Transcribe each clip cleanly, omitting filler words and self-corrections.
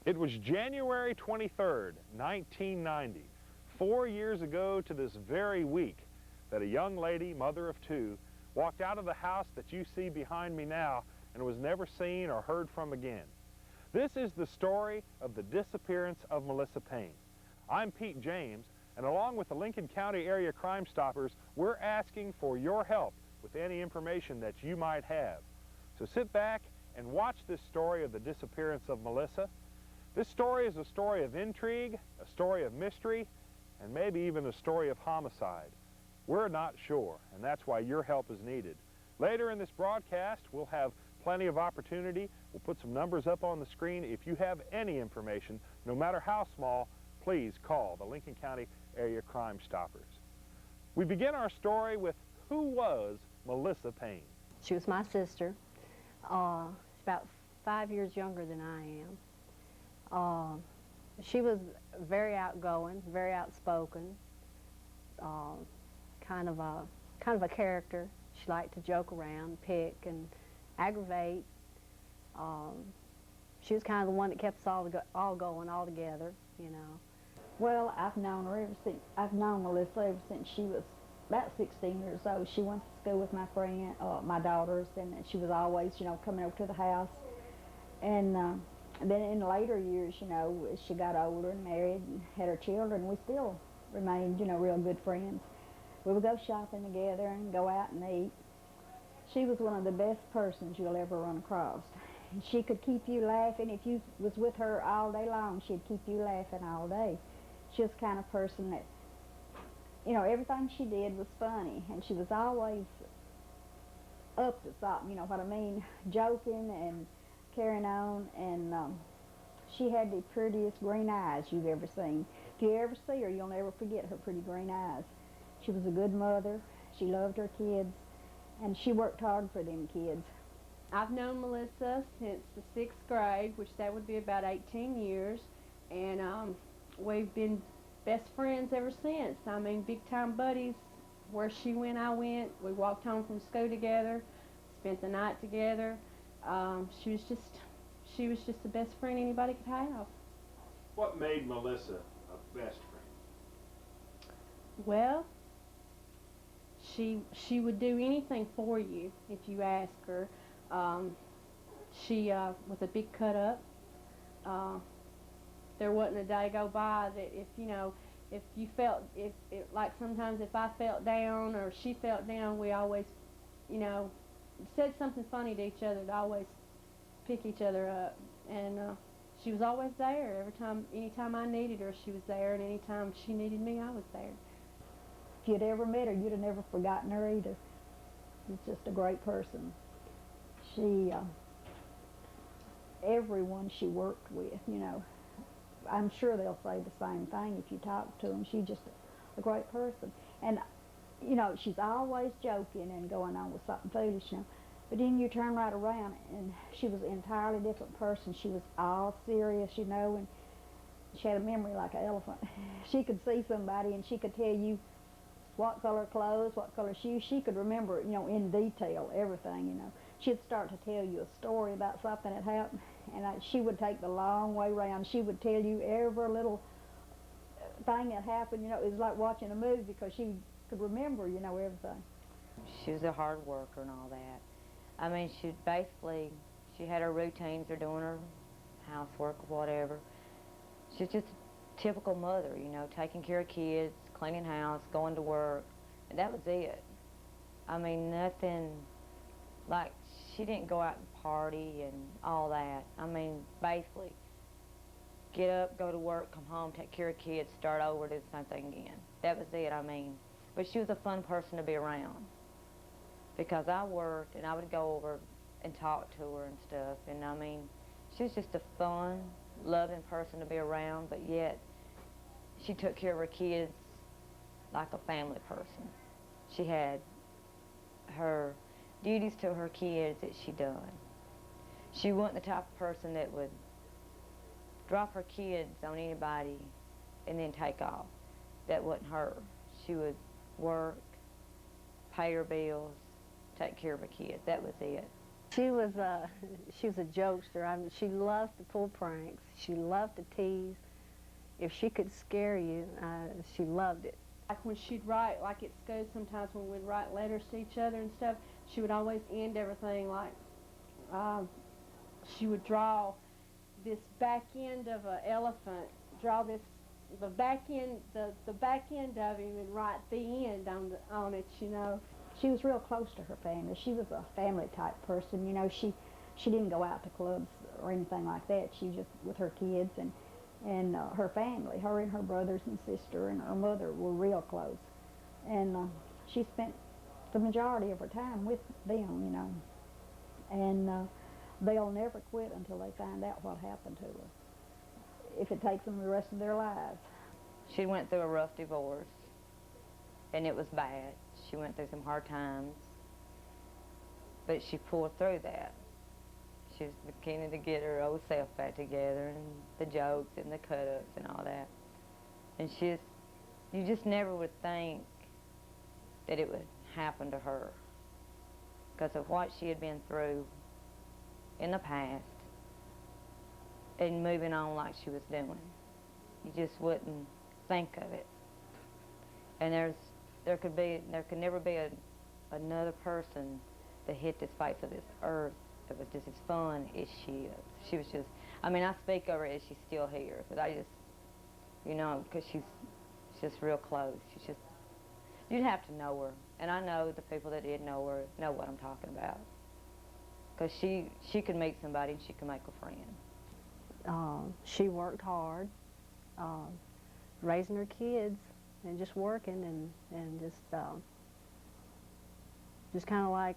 It was January 23rd, 1990, 4 years ago to this very week, that a young lady, mother of two, walked out of the house that you see behind me now and was never seen or heard from again. This is the story of the disappearance of Mellissa Payne. I'm Pete James, and along with the Lincoln County Area Crime Stoppers, we're asking for your help with any information that you might have. So sit back and watch this story of the disappearance of Mellissa. This story is a story of intrigue, a story of mystery, and maybe even a story of homicide. We're not sure, and that's why your help is needed. Later in this broadcast, we'll have plenty of opportunity. We'll put some numbers up on the screen. If you have any information, no matter how small, please call the Lincoln County Area Crime Stoppers. We begin our story with who was Mellissa Payne? She was my sister. She's about 5 years younger than I am. She was very outgoing, very outspoken, kind of a character. She liked to joke around, pick, and aggravate. She was kind of the one that kept us all going, all together, you know. Well, I've known Mellissa ever since she was about 16 years old. She went to school with my friend, my daughters, and she was always, you know, coming over to the house. And then in later years, you know, as she got older and married and had her children, we still remained, you know, real good friends. We would go shopping together and go out and eat. She was one of the best persons you'll ever run across. And she could keep you laughing. If you was with her all day long, she'd keep you laughing all day. She was the kind of person that, you know, everything she did was funny, and she was always up to something, you know what I mean, joking and carrying on, and she had the prettiest green eyes you've ever seen. If you ever see her, you'll never forget her pretty green eyes. She was a good mother. She loved her kids, and she worked hard for them kids. I've known Mellissa since the 6th grade, which that would be about 18 years, and we've been best friends ever since. I mean, big-time buddies. Where she went, I went. We walked home from school together, spent the night together. She was just the best friend anybody could have. What made Mellissa a best friend? Well, she would do anything for you if you asked her. She was a big cut-up. There wasn't a day go by that if you felt, like sometimes if I felt down or she felt down, we always, you know, said something funny to each other to always pick each other up. And she was always there. Anytime I needed her, she was there, and anytime she needed me, I was there. If you'd ever met her, you'd have never forgotten her either. She's just a great person. She, everyone she worked with, you know, I'm sure they'll say the same thing if you talk to them. She's just a great person. And, you know, she's always joking and going on with something foolish, you know. But then you turn right around, and she was an entirely different person. She was all serious, you know, and she had a memory like an elephant. She could see somebody, and she could tell you what color clothes, what color shoes. She could remember, you know, in detail, everything, you know. She'd start to tell you a story about something that happened, and she would take the long way around. She would tell you every little thing that happened, you know. It was like watching a movie because she could remember, you know, everything. She was a hard worker and all that. I mean, she had her routines, or doing her housework or whatever. She was just a typical mother, you know, taking care of kids, cleaning house, going to work, and that was it. I mean, nothing, like, she didn't go out and party and all that. I mean, basically, get up, go to work, come home, take care of kids, start over, do the same thing again. That was it, I mean. But she was a fun person to be around, because I worked, and I would go over and talk to her and stuff, and I mean, she was just a fun, loving person to be around, but yet she took care of her kids like a family person. She had her duties to her kids that she done. She wasn't the type of person that would drop her kids on anybody and then take off. That wasn't her. She would work, pay her bills, take care of her kids. That was it. She was a jokester. I mean, she loved to pull pranks. She loved to tease. If she could scare you, she loved it. Like when she'd write, like at school sometimes when we'd write letters to each other and stuff, she would always end everything like, she would draw this back end of an elephant, draw this, the back end of him and write the end on it, you know. She was real close to her family. She was a family type person, you know. She didn't go out to clubs or anything like that. She was just with her kids and her family. Her and her brothers and sister and her mother were real close. And she spent the majority of her time with them, you know. And they'll never quit until they find out what happened to her, if it takes them the rest of their lives. She went through a rough divorce, and it was bad. She went through some hard times, but she pulled through that. She was beginning to get her old self back together, and the jokes and the cut-ups and all that. And you just never would think that it would happen to her because of what she had been through in the past and moving on like she was doing. You just wouldn't think of it. And there could never be another person that hit this face of this earth that was just as fun as she is. She was just, I mean, I speak of her as she's still here, but I just, you know, because she's just real close. She's just, you'd have to know her. And I know the people that did know her know what I'm talking about. Because she could meet somebody and she could make a friend. She worked hard, raising her kids and just working and just kind of like,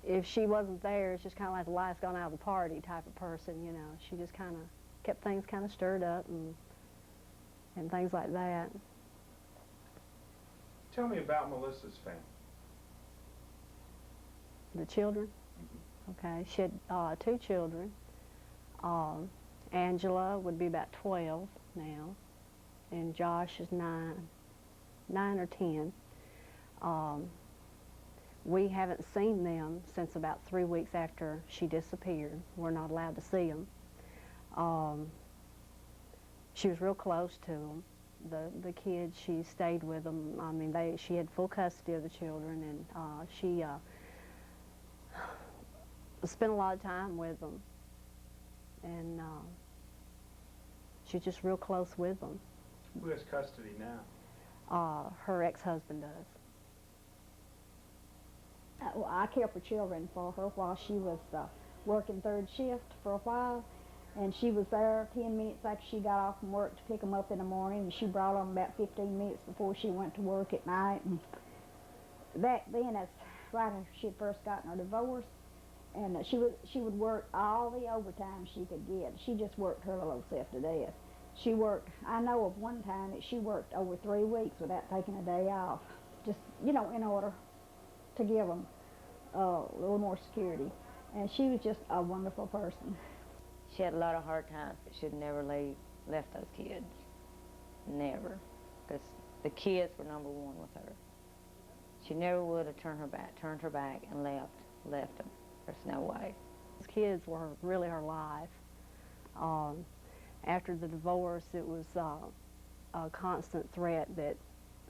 if she wasn't there, it's just kind of like the life's gone out of the party type of person, you know. She just kind of kept things kind of stirred up and things like that. Tell me about Melissa's family. The children? Okay, she had 2 children. Angela would be about 12 now, and Josh is 9 or 10. We haven't seen them since about 3 weeks after she disappeared. We're not allowed to see them. She was real close to them. The kids, she stayed with them. I mean, she had full custody of the children, and she spent a lot of time with them. And she's just real close with them. Who has custody now? Her ex-husband does. Well, I cared for children for her while she was working 3rd shift for a while, and she was there 10 minutes after she got off from work to pick them up in the morning, and she brought them about 15 minutes before she went to work at night. And back then, that's right after she had first gotten her divorce, and she would work all the overtime she could get. She just worked her little self to death. She worked, I know of one time that she worked over 3 weeks without taking a day off, just, you know, in order to give them a little more security. And she was just a wonderful person. She had a lot of hard times, but she'd never left those kids. Never. Because the kids were number one with her. She never would have turned her back and left them. There's no way. Those kids were really her life. After the divorce, it was a constant threat that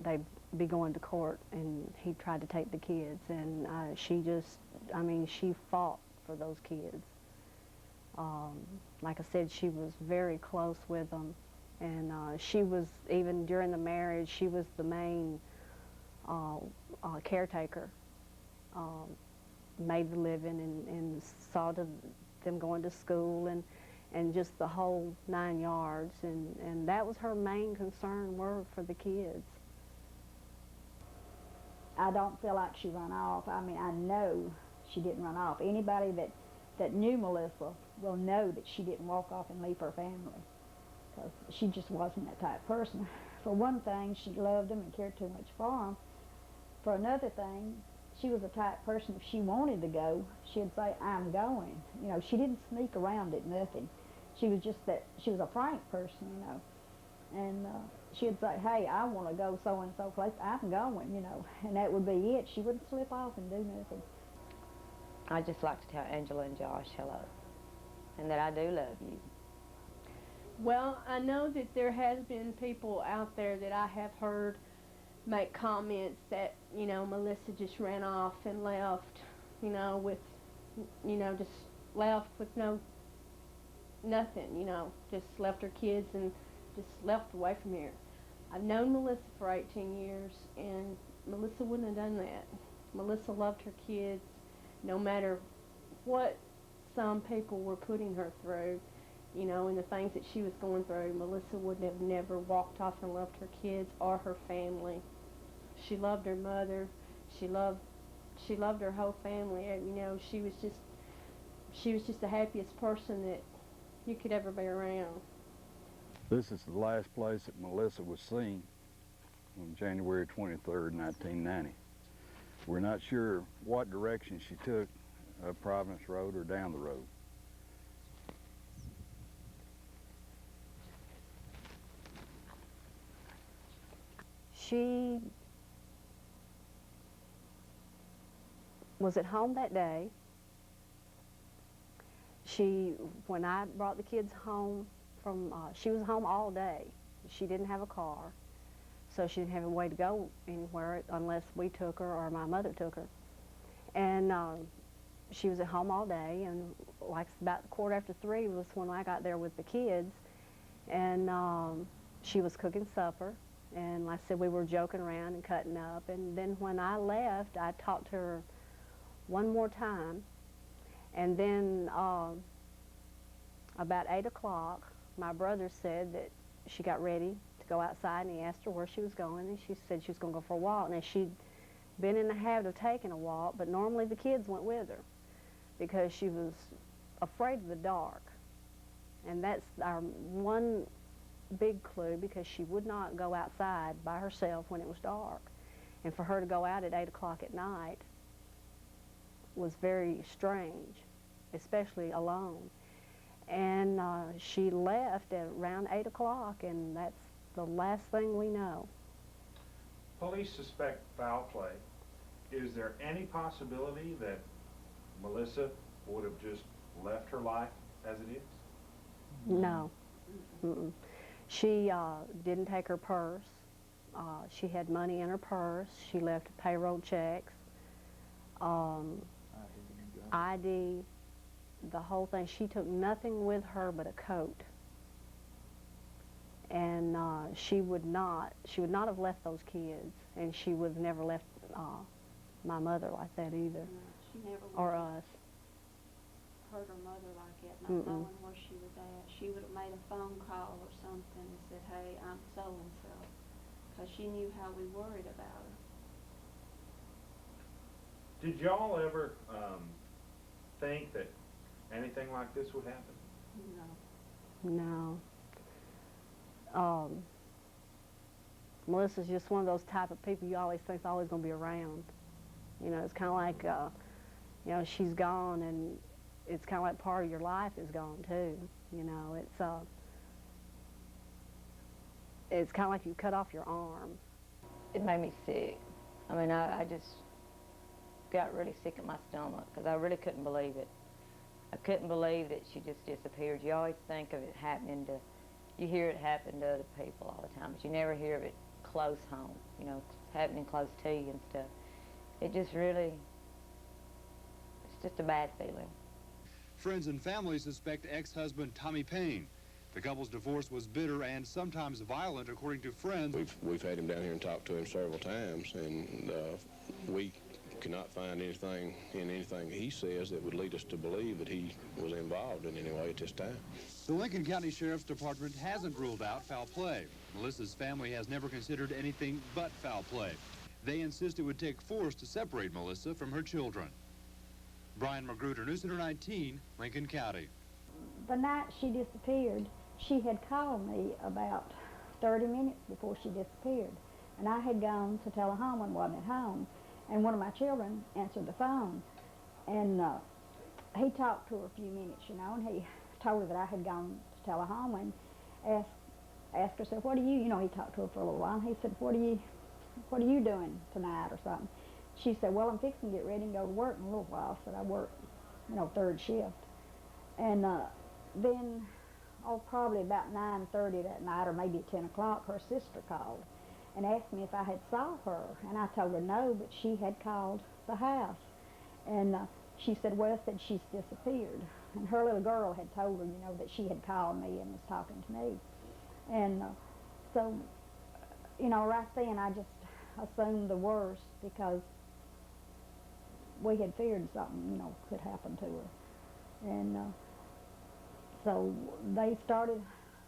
they'd be going to court and he tried to take the kids, and she just, I mean, she fought for those kids. Like I said, she was very close with them, and she was, even during the marriage, she was the main caretaker, made the living and saw to them going to school and just the whole 9 yards, and that was her main concern, were for the kids. I don't feel like she ran off. I mean, I know she didn't run off. Anybody that knew Melissa will know that she didn't walk off and leave her family, because she just wasn't that type of person. For one thing, she loved them and cared too much for them. For another thing, she was the type of person, if she wanted to go, she'd say, I'm going. You know, she didn't sneak around at nothing. She was just that, she was a frank person, you know. And she'd say, hey, I want to go so-and-so place, I'm going, you know. And that would be it. She wouldn't slip off and do nothing. I'd just like to tell Angela and Josh hello, and that I do love you. Well, I know that there has been people out there that I have heard make comments that, you know, Mellissa just ran off and left, you know, with, you know, just left with nothing, you know, just left her kids and just left away from here. I've known Mellissa for 18 years, and Mellissa wouldn't have done that. Mellissa loved her kids, no matter what some people were putting her through, you know, and the things that she was going through. Mellissa would have never walked off and left her kids or her family. She loved her mother. She loved her whole family. You know, she was just the happiest person that you could ever be around. This is the last place that Mellissa was seen on January 23rd, 1990. We're not sure what direction she took, up Providence Road or down the road. She was at home that day. When I brought the kids home from, she was home all day. She didn't have a car, so she didn't have a way to go anywhere unless we took her or my mother took her. And she was at home all day, and like about 3:15 was when I got there with the kids, and she was cooking supper. And like I said, we were joking around and cutting up. And then when I left, I talked to her one more time. And then about 8 o'clock, my brother said that she got ready to go outside, and he asked her where she was going, and she said she was going to go for a walk. Now, she'd been in the habit of taking a walk, but normally the kids went with her because she was afraid of the dark. And that's our one big clue, because she would not go outside by herself when it was dark. And for her to go out at 8 o'clock at night was very strange, especially alone. And she left at around 8 o'clock, and that's the last thing we know. Police suspect foul play. Is there any possibility that Mellissa would have just left her life as it is? No. Mm-mm. She didn't take her purse. She had money in her purse. She left payroll checks, ID, the whole thing. She took nothing with her but a coat. And she would not have left those kids, and she would have never left my mother like that either, No, she never or would us. have hurt her mother like that, not knowing where she was at. She would have made a phone call or something and said, hey, I'm so-and-so, because she knew how we worried about her. Did y'all ever think that anything like this would happen? No. No. Melissa's just one of those type of people you always think's always going to be around. You know, it's kind of like, you know, she's gone, and it's kind of like part of your life is gone too. You know, it's kind of like you cut off your arm. It made me sick. I mean, I just got really sick at my stomach because I really couldn't believe it. I couldn't believe that she just disappeared. You always think of it happening to, you hear it happen to other people all the time, but you never hear of it close home, you know, happening close to you and stuff. It just really, it's just a bad feeling. Friends and family suspect ex-husband Tommy Payne. The couple's divorce was bitter and sometimes violent, according to friends. We've had him down here and talked to him several times, and we cannot find anything in anything he says that would lead us to believe that he was involved in any way at this time. The Lincoln County Sheriff's Department hasn't ruled out foul play. Melissa's family has never considered anything but foul play. They insist it would take force to separate Mellissa from her children. Brian Magruder, News Center 19, Lincoln County. The night she disappeared, she had called me about 30 minutes before she disappeared. And I had gone to tell her home and wasn't at home. And one of my children answered the phone. And he talked to her a few minutes, you know, and he told her that I had gone to tell her home, and asked her, said, what do you know, he talked to her for a little while. He said, what are you doing tonight or something? she said, well, I'm fixing to get ready and go to work in a little while. I said, I work, you know, third shift. And then, oh, probably about 9:30 that night, or maybe at 10 o'clock, her sister called and asked me if I had saw her. And I told her no, but she had called the house. And she said, well, said she's disappeared. And her little girl had told her, you know, that she had called me and was talking to me. And so, you know, right then I just assumed the worst, because we had feared something, you know, could happen to her. And so they started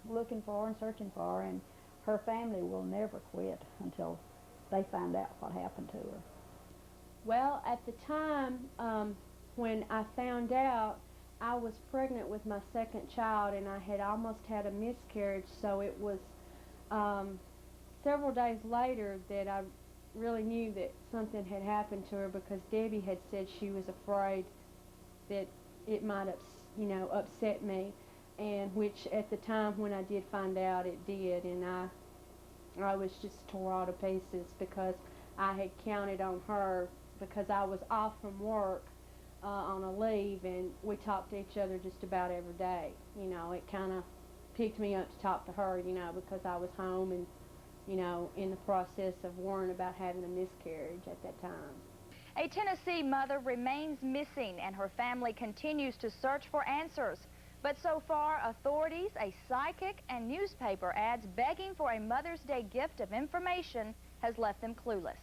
looking for her and searching for her, and her family will never quit until they find out what happened to her. Well, at the time when I found out, I was pregnant with my second child, and I had almost had a miscarriage, so it was several days later that I really knew that something had happened to her, because Debbie had said she was afraid that it might upset me, and which at the time when I did find out, it did. And I was just tore all to pieces, because I had counted on her, because I was off from work on a leave, and we talked to each other just about every day. You know, it kind of picked me up to talk to her, you know, because I was home and, you know, in the process of worrying about having a miscarriage at that time. A Tennessee mother remains missing, and her family continues to search for answers. But so far, authorities, a psychic, and newspaper ads begging for a Mother's Day gift of information has left them clueless.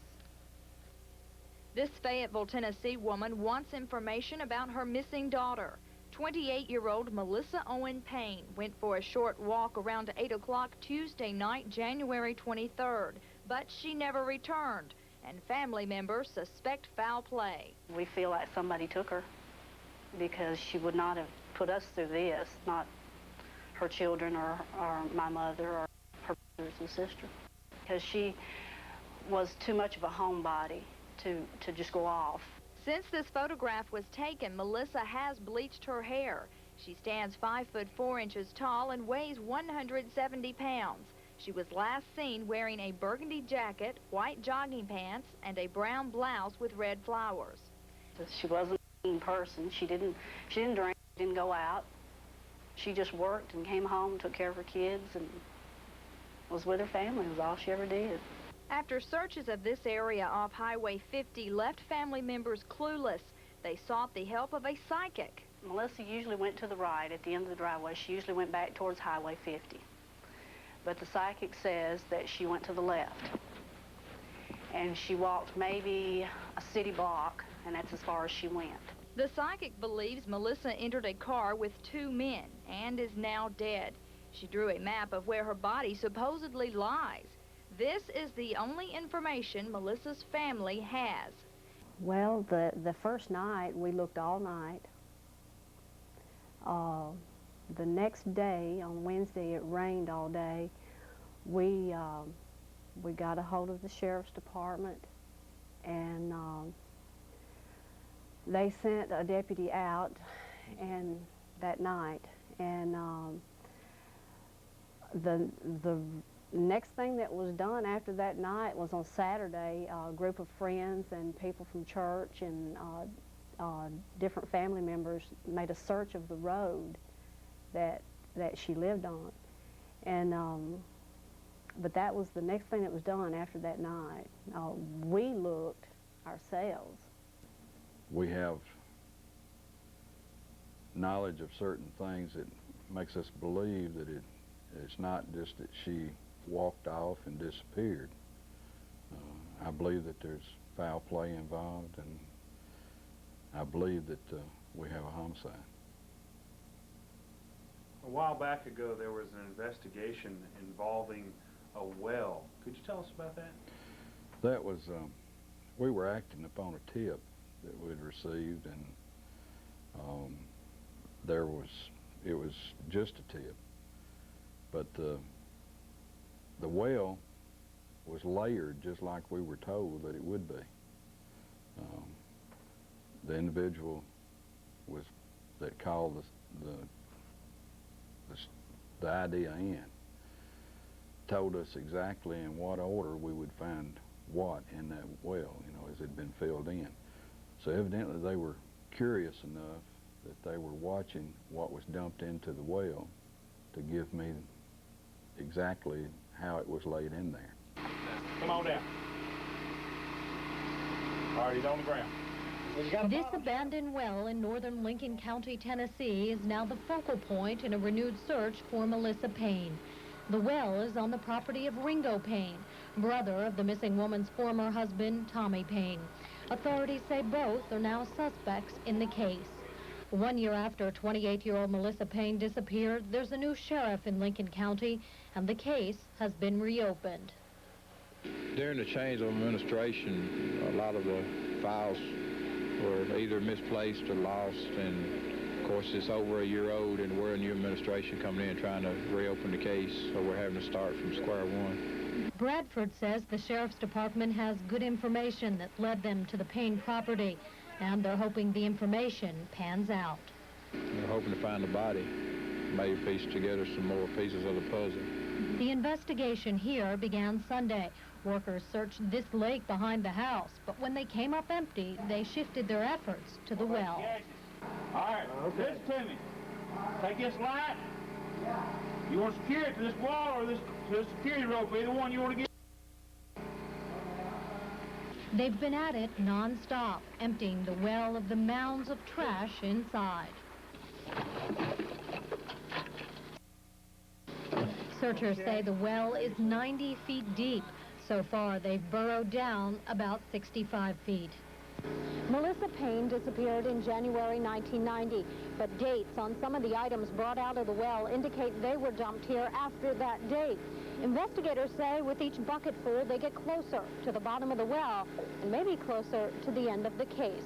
This Fayetteville, Tennessee woman wants information about her missing daughter. 28-year-old Mellissa Payne went for a short walk around 8 o'clock Tuesday night, January 23rd, but she never returned, and family members suspect foul play. We feel like somebody took her, because she would not have put us through this, not her children or my mother or her brothers and sister, because she was too much of a homebody to just go off. Since this photograph was taken, Mellissa has bleached her hair. She stands 5'4" tall and weighs 170 pounds. She was last seen wearing a burgundy jacket, white jogging pants, and a brown blouse with red flowers. She wasn't a mean person. She didn't drink, didn't go out. She just worked and came home, took care of her kids, and was with her family. It was all she ever did. After searches of this area off Highway 50 left family members clueless, they sought the help of a psychic. Mellissa usually went to the right at the end of the driveway. She usually went back towards Highway 50. But the psychic says that she went to the left. And she walked maybe a city block, and that's as far as she went. The psychic believes Mellissa entered a car with 2 men and is now dead. She drew a map of where her body supposedly lies. This is the only information Melissa's family has. Well, the first night, we looked all night. The next day, on Wednesday, it rained all day. We got a hold of the sheriff's department, and they sent a deputy out and that night. And the next thing that was done after that night was on Saturday, a group of friends and people from church and different family members made a search of the road that she lived on. And but that was the next thing that was done after that night. We looked ourselves. We have knowledge of certain things that makes us believe that it's not just that she walked off and disappeared. I believe that there's foul play involved, and I believe that we have a homicide. A while back ago, there was an investigation involving a well. Could you tell us about that? That was, we were acting upon a tip that we'd received, and it was just a tip. But the well was layered just like we were told that it would be. The individual that called the idea in told us exactly in what order we would find what in that well, you know, as it had been filled in. So evidently they were curious enough that they were watching what was dumped into the well to give me exactly how it was laid in there. Come on down. All right, he's on the ground. This abandoned well in northern Lincoln County, Tennessee is now the focal point in a renewed search for Mellissa Payne. The well is on the property of Ringo Payne, brother of the missing woman's former husband, Tommy Payne. Authorities say both are now suspects in the case. 1 year after 28-year-old Mellissa Payne disappeared, there's a new sheriff in Lincoln County, and the case has been reopened. During the change of administration, a lot of the files were either misplaced or lost, and of course it's over a year old, and we're a new administration coming in trying to reopen the case, so we're having to start from square one. Bradford says the sheriff's department has good information that led them to the Payne property, and they're hoping the information pans out. We're hoping to find the body, maybe piece together some more pieces of the puzzle. The investigation here began Sunday. Workers searched this lake behind the house, but when they came up empty, they shifted their efforts to the well. All right, listen to me. Take this light. You want to secure it to this wall or to this security rope, either one you want to get. They've been at it non-stop, emptying the well of the mounds of trash inside. Searchers say the well is 90 feet deep. So far, they've burrowed down about 65 feet. Mellissa Payne disappeared in January 1990, but dates on some of the items brought out of the well indicate they were dumped here after that date. Investigators say with each bucketful, they get closer to the bottom of the well and maybe closer to the end of the case.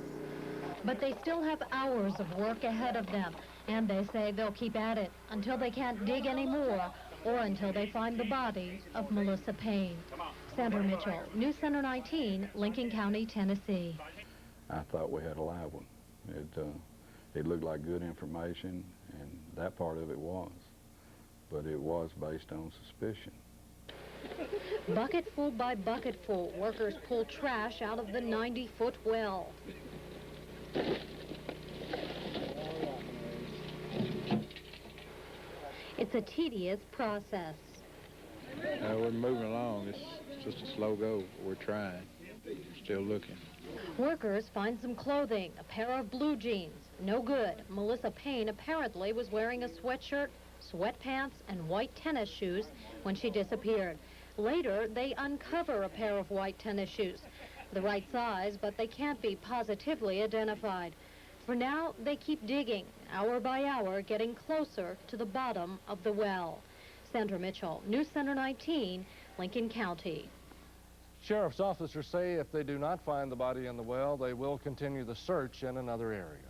But they still have hours of work ahead of them, and they say they'll keep at it until they can't dig anymore or until they find the body of Mellissa Payne. Sandra Mitchell, News Center 19, Lincoln County, Tennessee. I thought we had a live one. It looked like good information, and that part of it was. But it was based on suspicion. Bucketful by bucketful, workers pull trash out of the 90-foot well. It's a tedious process. We're moving along. It's just a slow go. We're trying. Still looking. Workers find some clothing, a pair of blue jeans. No good. Mellissa Payne apparently was wearing a sweatshirt, sweatpants, and white tennis shoes when she disappeared. Later, they uncover a pair of white tennis shoes. The right size, but they can't be positively identified. For now, they keep digging, hour by hour, getting closer to the bottom of the well. Sandra Mitchell, News Center 19, Lincoln County. Sheriff's officers say if they do not find the body in the well, they will continue the search in another area.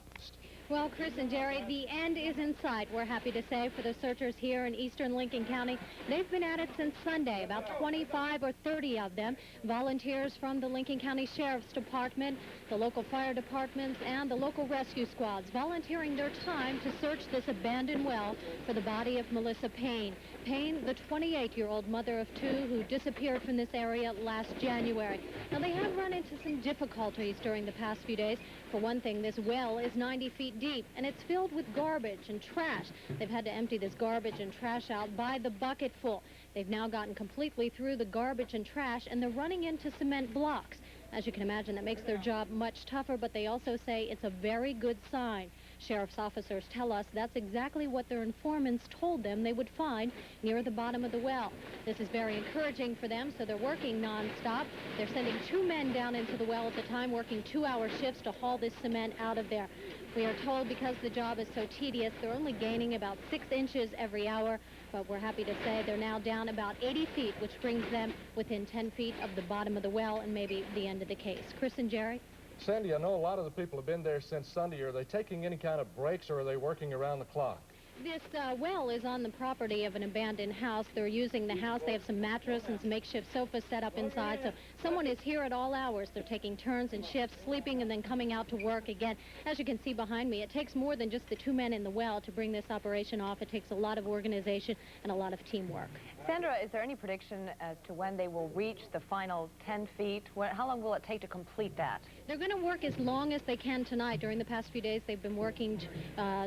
Well, Chris and Jerry, the end is in sight, we're happy to say, for the searchers here in eastern Lincoln County. They've been at it since Sunday, about 25 or 30 of them. Volunteers from the Lincoln County Sheriff's Department, the local fire departments, and the local rescue squads volunteering their time to search this abandoned well for the body of Mellissa Payne. Payne, the 28-year-old mother of two who disappeared from this area last January. Now, they have run into some difficulties during the past few days. For one thing, this well is 90 feet deep, and it's filled with garbage and trash. They've had to empty this garbage and trash out by the bucketful. They've now gotten completely through the garbage and trash, and they're running into cement blocks. As you can imagine, that makes their job much tougher, but they also say it's a very good sign. Sheriff's officers tell us that's exactly what their informants told them they would find near the bottom of the well. This is very encouraging for them, so they're working nonstop. They're sending 2 men down into the well at the time, working 2-hour shifts to haul this cement out of there. We are told because the job is so tedious, they're only gaining about 6 inches every hour, but we're happy to say they're now down about 80 feet, which brings them within 10 feet of the bottom of the well and maybe the end of the case. Chris and Jerry? Sandy, I know a lot of the people have been there since Sunday. Are they taking any kind of breaks, or are they working around the clock? This well is on the property of an abandoned house. They're using the house. They have some mattress and some makeshift sofas set up inside. So someone is here at all hours. They're taking turns and shifts, sleeping and then coming out to work again. As you can see behind me, it takes more than just the 2 men in the well to bring this operation off. It takes a lot of organization and a lot of teamwork. Sandra, is there any prediction as to when they will reach the final 10 feet? How long will it take to complete that? They're going to work as long as they can tonight. During the past few days, they've been working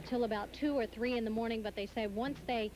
till about 2 or 3 in the morning, but they say once they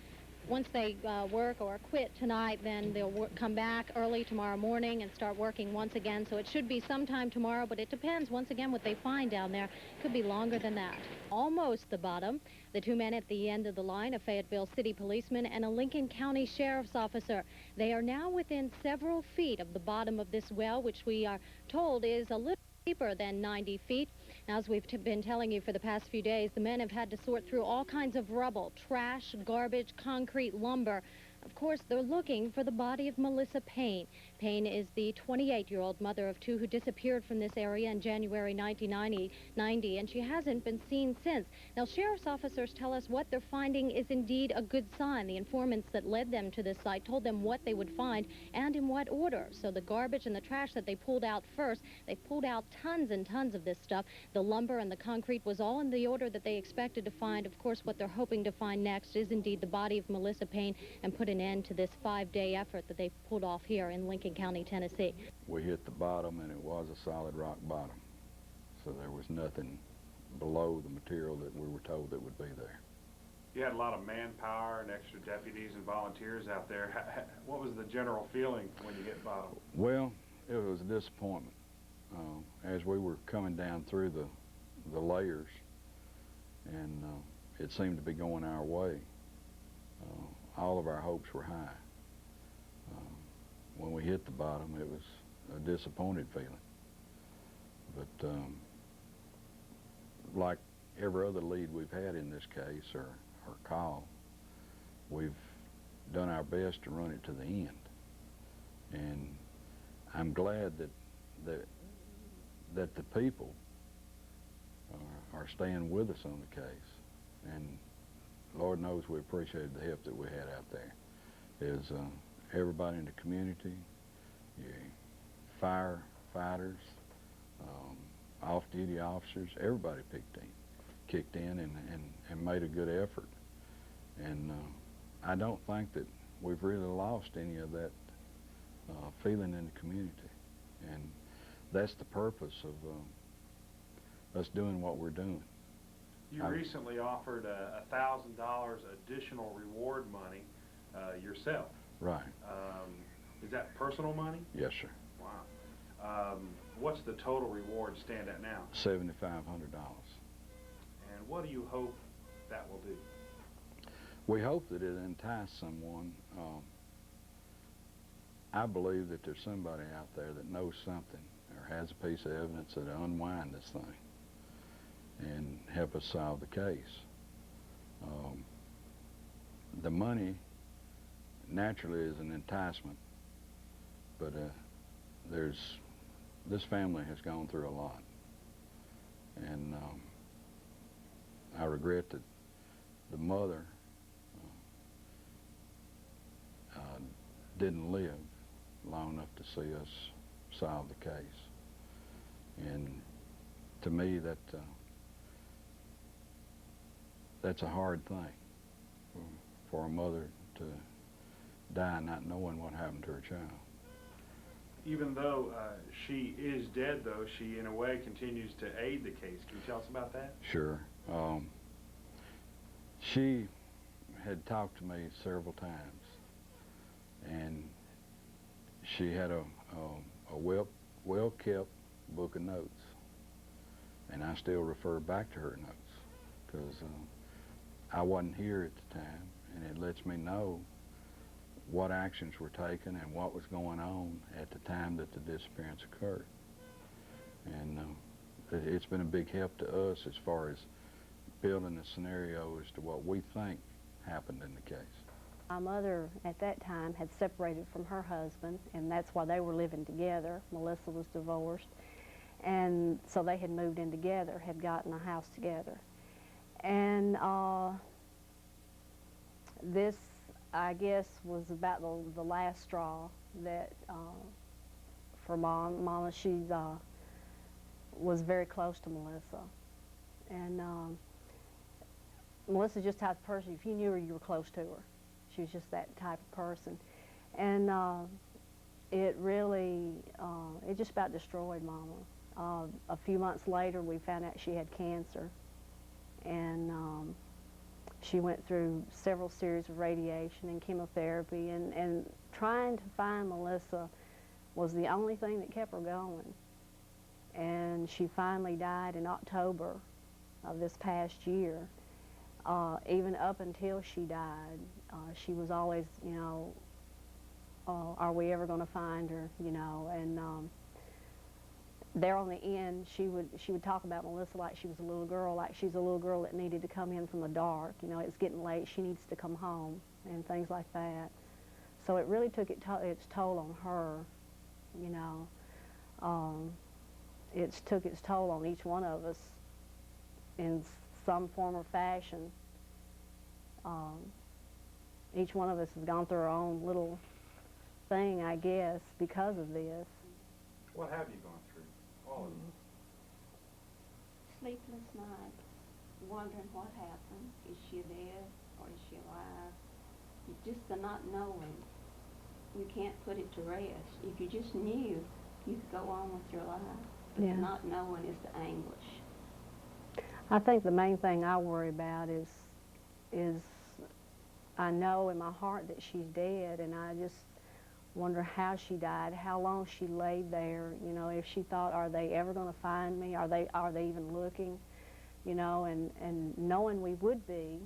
work or quit tonight, then they'll come back early tomorrow morning and start working once again. So it should be sometime tomorrow, but it depends, once again, what they find down there. Could be longer than that. Almost the bottom. The 2 men at the end of the line, a Fayetteville City policeman and a Lincoln County Sheriff's officer. They are now within several feet of the bottom of this well, which we are told is a little deeper than 90 feet. Now, as we've been telling you for the past few days, the men have had to sort through all kinds of rubble, trash, garbage, concrete, lumber. Of course, they're looking for the body of Mellissa Payne. Payne is the 28-year-old mother of 2 who disappeared from this area in January 1990, and she hasn't been seen since. Now, sheriff's officers tell us what they're finding is indeed a good sign. The informants that led them to this site told them what they would find and in what order. So the garbage and the trash that they pulled out first, they pulled out tons and tons of this stuff. The lumber and the concrete was all in the order that they expected to find. Of course, what they're hoping to find next is indeed the body of Mellissa Payne and put an end to this 5-day effort that they pulled off here in Lincoln County, Tennessee. We hit the bottom, and it was a solid rock bottom, so there was nothing below the material that we were told that would be there. You had a lot of manpower and extra deputies and volunteers out there. What was the general feeling when you hit bottom? Well, it was a disappointment. As we were coming down through the layers, and it seemed to be going our way, all of our hopes were high. When we hit the bottom, it was a disappointed feeling. But like every other lead we've had in this case, or call, we've done our best to run it to the end. And I'm glad that the people are staying with us on the case. And Lord knows we appreciated the help that we had out there. Is everybody in the community, firefighters, off-duty officers, everybody kicked in and made a good effort. And I don't think that we've really lost any of that feeling in the community. And that's the purpose of us doing what we're doing. You recently offered $1,000 additional reward money yourself. Right. Is that personal money? Yes, sir. Wow. What's the total reward stand at now? $7,500. And what do you hope that will do? We hope that it entice someone. I believe that there's somebody out there that knows something or has a piece of evidence that'll unwind this thing and help us solve the case. The money naturally is an enticement, but this family has gone through a lot, and I regret that the mother didn't live long enough to see us solve the case. And to me, that's a hard thing for a mother to die not knowing what happened to her child. Even though she is dead, though, she in a way continues to aid the case. Can you tell us about that? Sure. She had talked to me several times, and she had a well-kept book of notes, and I still refer back to her notes because I wasn't here at the time, and it lets me know what actions were taken and what was going on at the time that the disappearance occurred. And it's been a big help to us as far as building a scenario as to what we think happened in the case. My mother at that time had separated from her husband, and that's why they were living together. Mellissa was divorced, and so they had moved in together, had gotten a house together. And this, I guess, was about the last straw that for Mom. Mama, she was very close to Mellissa, and Melissa's just the type of person, if you knew her, you were close to her. She was just that type of person. And it really, it just about destroyed Mama. A few months later, we found out she had cancer. And she went through several series of radiation and chemotherapy. And trying to find Mellissa was the only thing that kept her going. And she finally died in October of this past year. Even up until she died, she was always, you know, are we ever going to find her, you know? And there on the end, she would talk about Mellissa like she was a little girl, like she's a little girl that needed to come in from the dark. You know, it's getting late, she needs to come home, and things like that. So it really took its toll on her, you know. It took its toll on each one of us in some form or fashion. Each one of us has gone through our own little thing, I guess, because of this. What have you gone through? All of you. Sleepless nights, wondering what happened. Is she dead or is she alive? Just the not knowing. You can't put it to rest. If you just knew, you could go on with your life. But Yeah. the not knowing is the anguish. I think the main thing I worry about is I know in my heart that she's dead, and I just wonder how she died, how long she laid there, you know, if she thought, are they ever going to find me? Are they even looking? You know, and knowing we would be,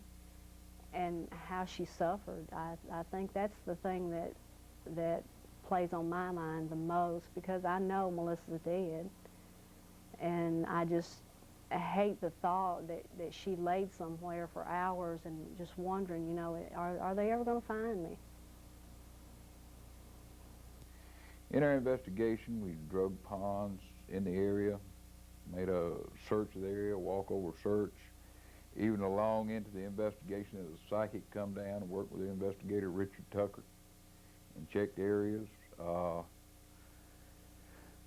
and how she suffered. I think that's the thing that plays on my mind the most, because I know Melissa's dead, and I hate the thought that she laid somewhere for hours and just wondering, you know, are they ever going to find me? In our investigation, we drug ponds in the area, made a search of the area, walkover search. Even along into the investigation, as a psychic come down and worked with the investigator, Richard Tucker, and checked areas.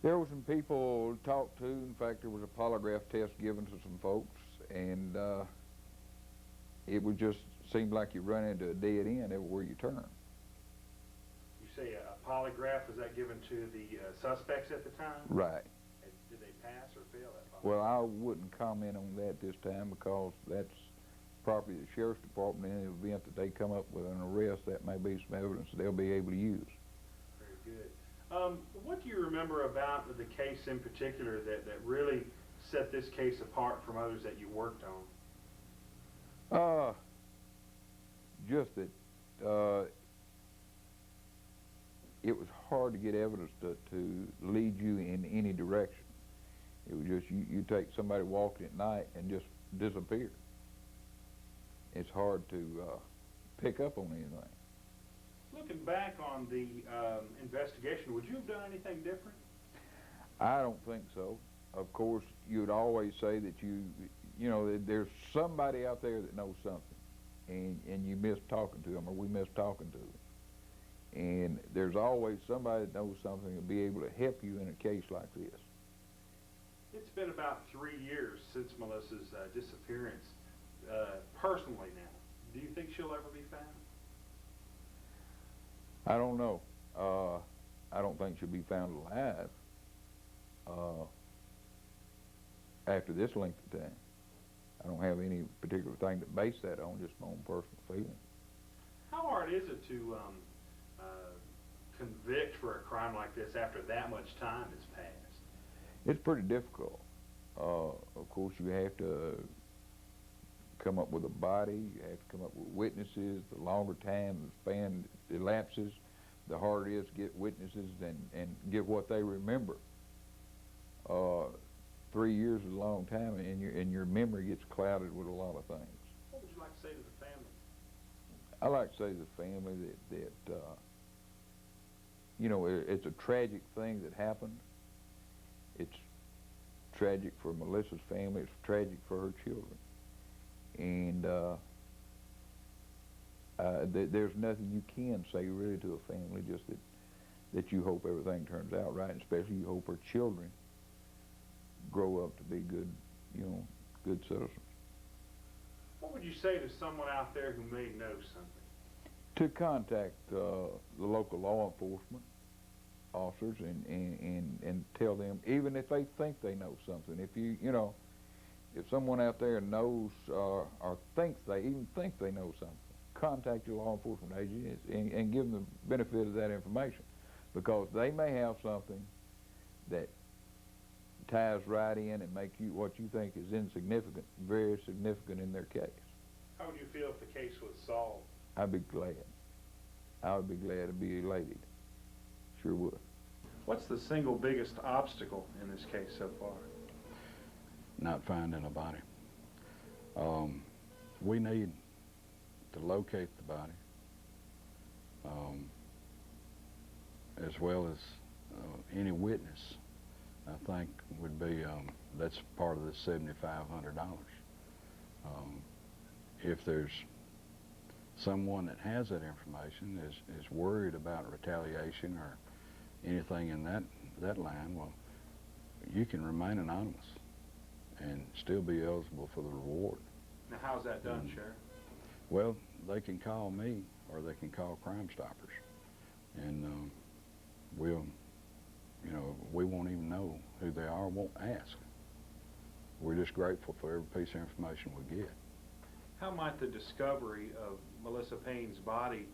There were some people to talk to. In fact, there was a polygraph test given to some folks, and it would just seem like you run into a dead end everywhere you turn. You say a polygraph, was that given to the suspects at the time? Right. Did they pass or fail that polygraph? Well, I wouldn't comment on that this time, because that's property of the Sheriff's Department. In the event that they come up with an arrest, that may be some evidence they'll be able to use. Very good. What do you remember about the case in particular that really set this case apart from others that you worked on? Just that it was hard to get evidence to lead you in any direction. It was just you take somebody walking at night and just disappear. It's hard to pick up on anything. Looking back on the investigation, would you have done anything different? I don't think so. Of course, you'd always say that you know, there's somebody out there that knows something, and you miss talking to them, or we miss talking to them. And there's always somebody that knows something and will be able to help you in a case like this. It's been about 3 years since Melissa's disappearance. Personally now, do you think she'll ever be found? I don't know. I don't think she'll be found alive after this length of time. I don't have any particular thing to base that on, just my own personal feeling. How hard is it to convict for a crime like this after that much time has passed? It's pretty difficult. Of course, you have to come up with a body, you have to come up with witnesses. The longer time the span elapses, the harder it is to get witnesses and get what they remember. 3 years is a long time, and your memory gets clouded with a lot of things. What would you like to say to the family? I like to say to the family that you know, it's a tragic thing that happened. It's tragic for Melissa's family. It's tragic for her children. And there's nothing you can say really to a family, just that you hope everything turns out right, and especially you hope her children grow up to be good, you know, good citizens. What would you say to someone out there who may know something? To contact the local law enforcement officers and tell them, even if they think they know something, if someone out there knows or even think they know something, contact your law enforcement agencies and give them the benefit of that information, because they may have something that ties right in and makes you what you think is insignificant very significant in their case. How would you feel if the case was solved? I'd be glad. I would be glad to be elated. Sure would. What's the single biggest obstacle in this case so far? Not finding a body. We need to locate the body, as well as any witness. I think would be that's part of the $7,500. If there's someone that has that information is worried about retaliation or anything in that line, well, you can remain anonymous and still be eligible for the reward. Now, how's that done, Sheriff? Well, they can call me or they can call Crime Stoppers, and we won't even know who they are, won't ask. We're just grateful for every piece of information we get. How might the discovery of Mellissa Payne's body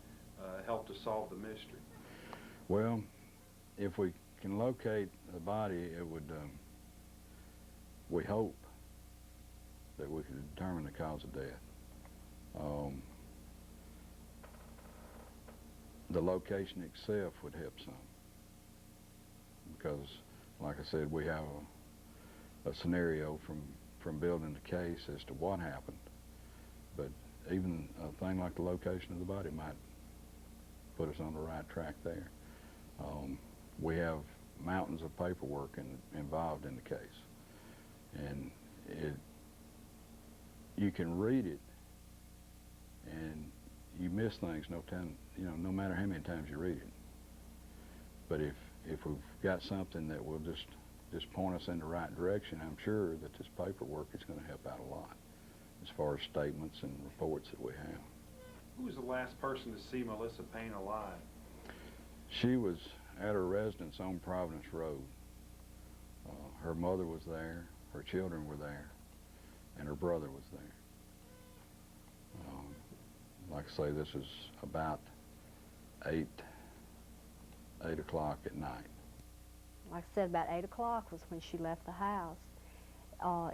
help to solve the mystery? Well, if we can locate the body, it would, we hope that we can determine the cause of death. The location itself would help some, because, like I said, we have a scenario from building the case as to what happened, but even a thing like the location of the body might put us on the right track there. We have mountains of paperwork involved in the case, and you can read it and you miss things no matter how many times you read it. But if we've got something that will just point us in the right direction, I'm sure that this paperwork is going to help out a lot as far as statements and reports that we have. Who was the last person to see Mellissa Payne alive? She was at her residence on Providence Road. Her mother was there, her children were there, and her brother was there. Like I say, this is about 8 o'clock at night. Like I said, about 8 o'clock was when she left the house.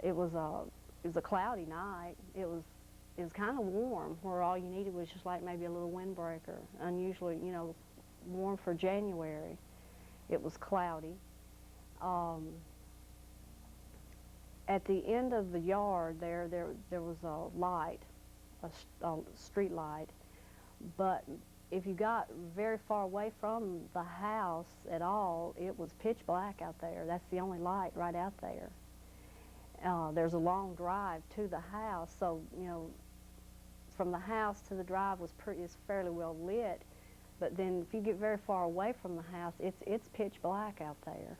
It was a cloudy night. It was kind of warm, where all you needed was just like maybe a little windbreaker. Unusually, warm for January. It was cloudy. At the end of the yard there was a light, a street light, but if you got very far away from the house at all, it was pitch black out there. That's the only light right out there. There's a long drive to the house, so from the house to the drive is fairly well lit. But then if you get very far away from the house, it's pitch black out there.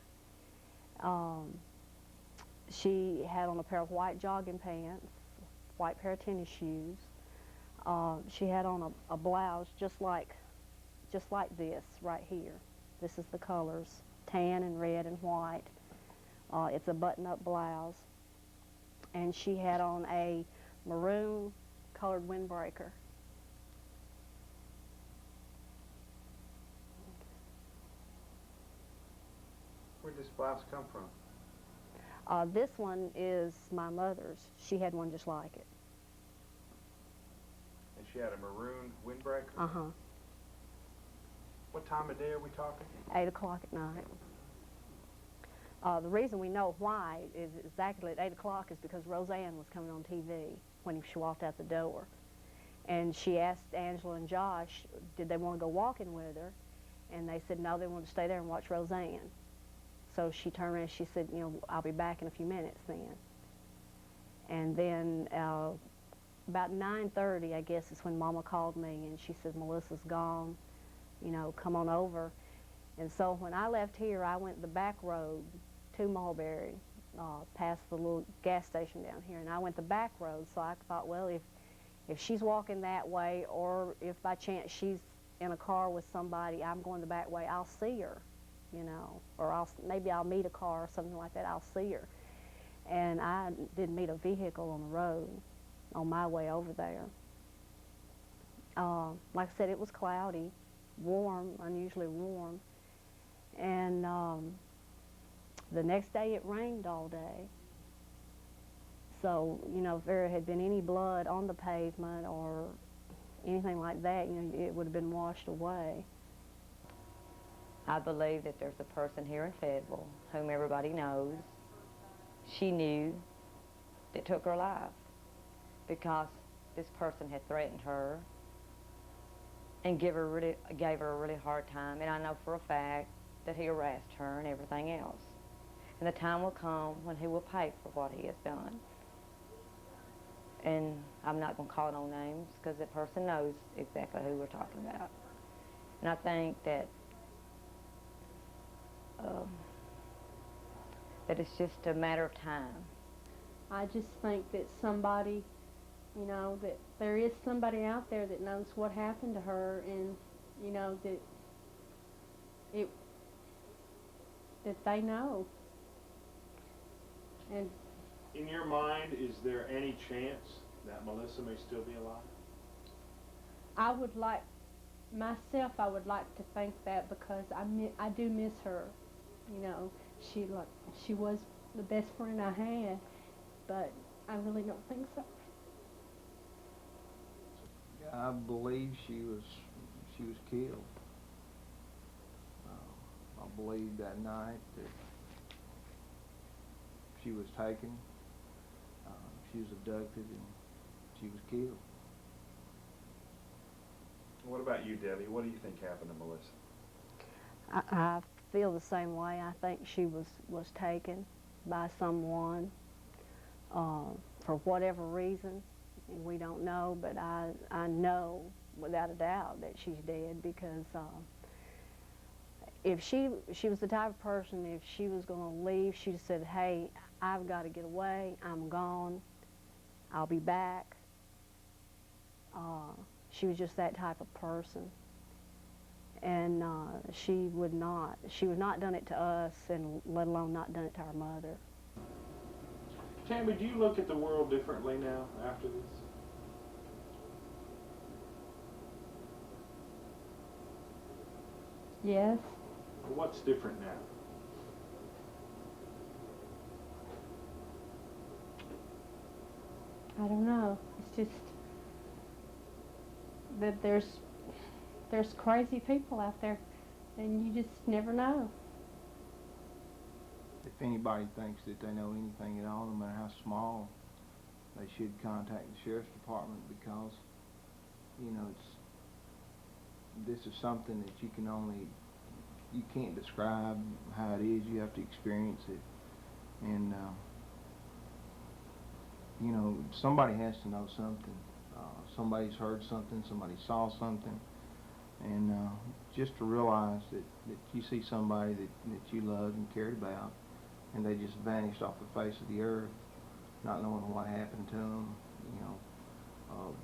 She had on a pair of white jogging pants, white pair of tennis shoes. She had on a blouse just like this right here. This is the colors, tan and red and white. It's a button-up blouse. And she had on a maroon colored windbreaker. Where'd this blouse come from? This one is my mother's. She had one just like it. And she had a maroon windbreaker? Uh-huh. What time of day are we talking? 8 o'clock at night. The reason we know why is exactly at 8 o'clock is because Roseanne was coming on TV when she walked out the door. And she asked Angela and Josh, did they want to go walking with her? And they said, no, they wanted to stay there and watch Roseanne. So she turned around and she said, I'll be back in a few minutes then. And then about 9:30, I guess, is when Mama called me and she said, Melissa's gone, come on over. And so when I left here, I went the back road to Mulberry, past the little gas station down here, and I went the back road. So I thought, well, if If she's walking that way, or if by chance she's in a car with somebody, I'm going the back way, I'll see her, you know, or maybe I'll meet a car or something like that, I'll see her. And I didn't meet a vehicle on the road on my way over there. Like I said, it was cloudy, warm, unusually warm. And the next day it rained all day. So, you know, if there had been any blood on the pavement or anything like that, you know, it would have been washed away. I believe that there's a person here in Fayetteville whom everybody knows, she knew, that took her life because this person had threatened her and gave her a really hard time. And I know for a fact that he harassed her and everything else. And the time will come when he will pay for what he has done. And I'm not going to call no names because that person knows exactly who we're talking about. And I think that that it's just a matter of time. I just think that somebody, you know, that there is somebody out there that knows what happened to her, and, you know, that they know. And in your mind, is there any chance that Mellissa may still be alive? I would like to think that, because I do miss her. You know, she was the best friend I had, but I really don't think so. I believe she was killed. I believe that night that she was taken, she was abducted, and she was killed. What about you, Debbie? What do you think happened to Mellissa? I feel the same way. I think she was taken by someone for whatever reason. We don't know, but I know without a doubt that she's dead, because if she was the type of person, if she was going to leave, she'd have said, hey, I've got to get away, I'm gone, I'll be back. She was just that type of person. And she would not done it to us, and let alone not done it to our mother. Tammy, do you look at the world differently now after this? Yes. What's different now? I don't know. It's just that there's crazy people out there, and you just never know. If anybody thinks that they know anything at all, no matter how small, they should contact the Sheriff's Department, because, you know, this is something that you can't describe how it is. You have to experience it. And, you know, somebody has to know something. Somebody's heard something, somebody saw something. And just to realize that you see somebody that you loved and cared about, and they just vanished off the face of the earth, not knowing what happened to them, you know,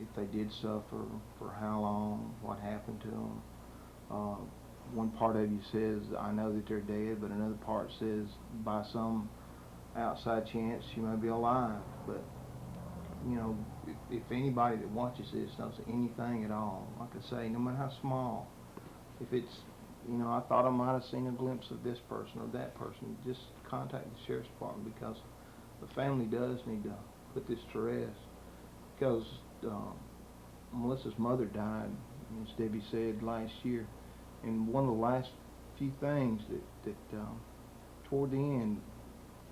if they did suffer, for how long, what happened to them. One part of you says, I know that they're dead, but another part says, by some outside chance, she may be alive. But, you know, if anybody that watches this knows anything at all, like I say, no matter how small, if it's, you know, I thought I might have seen a glimpse of this person or that person, just contact the Sheriff's Department, because the family does need to put this to rest. Because Melissa's mother died, as Debbie said, last year, and one of the last few things that toward the end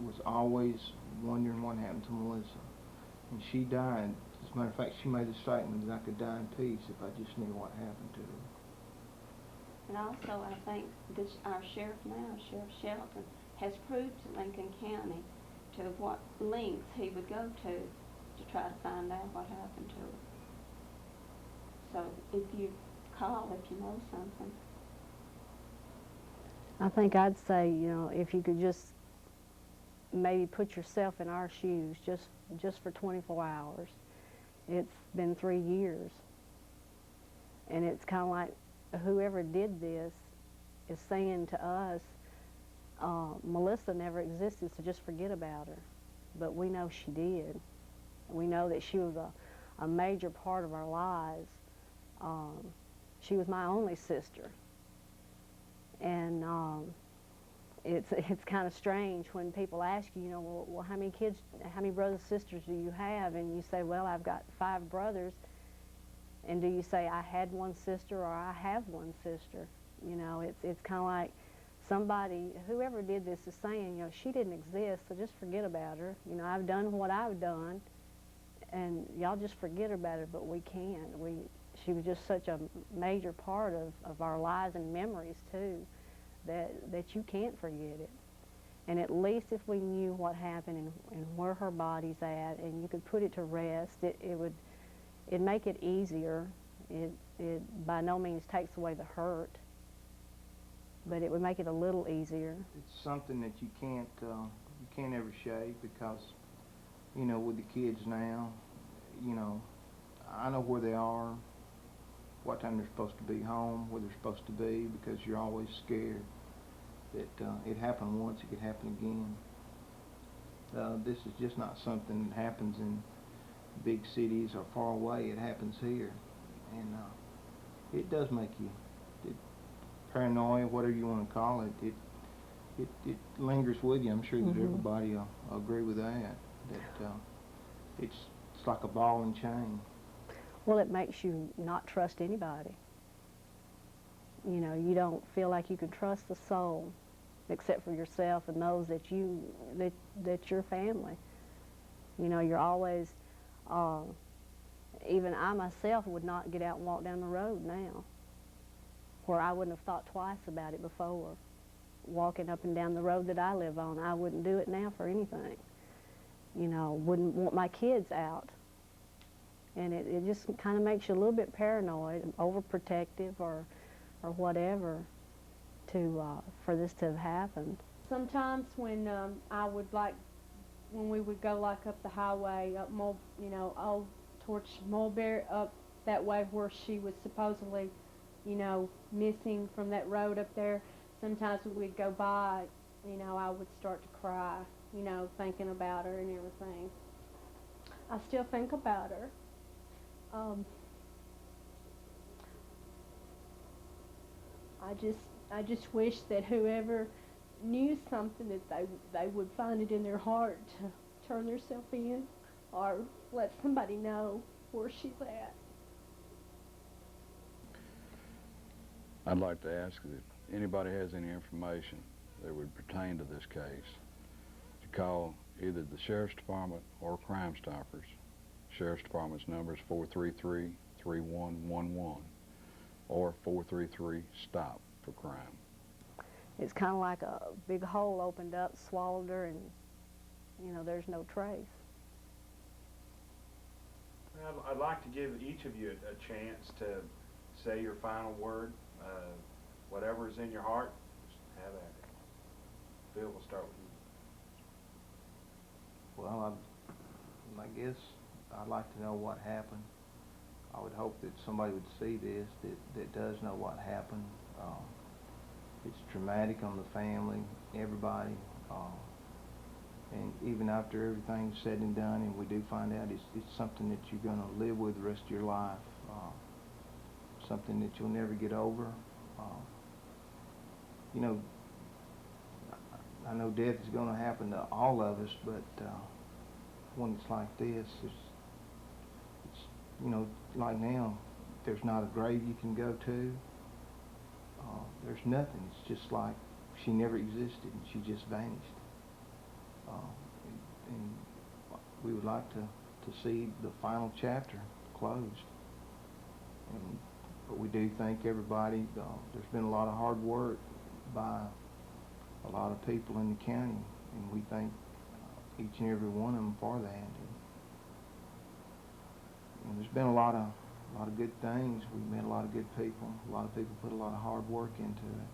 was always wondering what happened to Mellissa. And she died. As a matter of fact, she made the statement that I could die in peace if I just knew what happened to her. And also, I think our sheriff now, Sheriff Shelton, has proved to Lincoln County to what lengths he would go to try to find out what happened to her. So if you call, if you know something. I think I'd say, you know, if you could just maybe put yourself in our shoes just for 24 hours, It's been 3 years. And it's kind of like whoever did this is saying to us, Mellissa never existed, so just forget about her. But we know she did. We know that she was a major part of our lives. She was my only sister. And it's kind of strange when people ask you, you know, well, how many kids, how many brothers and sisters do you have? And you say, well, I've got 5 brothers. And do you say, I had one sister or I have one sister? You know, it's kind of like somebody, whoever did this is saying, you know, she didn't exist, so just forget about her. You know, I've done what I've done, and y'all just forget about her, but we can't. She was just such a major part of our lives and memories, too, that you can't forget it. And at least if we knew what happened and where her body's at, and you could put it to rest, it'd make it easier. It by no means takes away the hurt, but it would make it a little easier. It's something that you can't ever shake because, you know, with the kids now, you know, I know where they are, what time they're supposed to be home, where they're supposed to be, because you're always scared that it happened once, it could happen again. This is just not something that happens in big cities or far away. It happens here, and it does make you paranoia, whatever you want to call it. It lingers with you. I'm sure that everybody will agree with that. That it's like a ball and chain. Well, it makes you not trust anybody. You know, you don't feel like you can trust a soul except for yourself and those that that's your family. You know, you're always, even I myself would not get out and walk down the road now, where I wouldn't have thought twice about it before. Walking up and down the road that I live on, I wouldn't do it now for anything. You know, wouldn't want my kids out. And it just kind of makes you a little bit paranoid, overprotective, or whatever, for this to have happened. Sometimes when I would when we would go up the highway up towards Mulberry, up that way where she was supposedly, you know, missing from that road up there. Sometimes when we'd go by, you know, I would start to cry, you know, thinking about her and everything. I still think about her. I just wish that whoever knew something that they would find it in their heart to turn themselves in or let somebody know where she's at. I'd like to ask that anybody has any information that would pertain to this case to call either the Sheriff's Department or Crime Stoppers. Sheriff's Department's number is 433-3111 or 433-STOP for crime. It's kind of like a big hole opened up, swallowed her, and, you know, there's no trace. I'd like to give each of you a chance to say your final word. Whatever is in your heart, just have at it. Phil, we'll start with you. Well, I guess I'd like to know what happened. I would hope that somebody would see this, that does know what happened. It's traumatic on the family, everybody. And even after everything's said and done and we do find out, it's something that you're going to live with the rest of your life. Something that you'll never get over. You know, I know death is going to happen to all of us, but when it's like this, it's you know, like now, there's not a grave you can go to. There's nothing. It's just like she never existed and she just vanished. And we would like to see the final chapter closed. But we do thank everybody. There's been a lot of hard work by a lot of people in the county, and we thank each and every one of them for that. And there's been a lot of good things. We've met a lot of good people. A lot of people put a lot of hard work into it.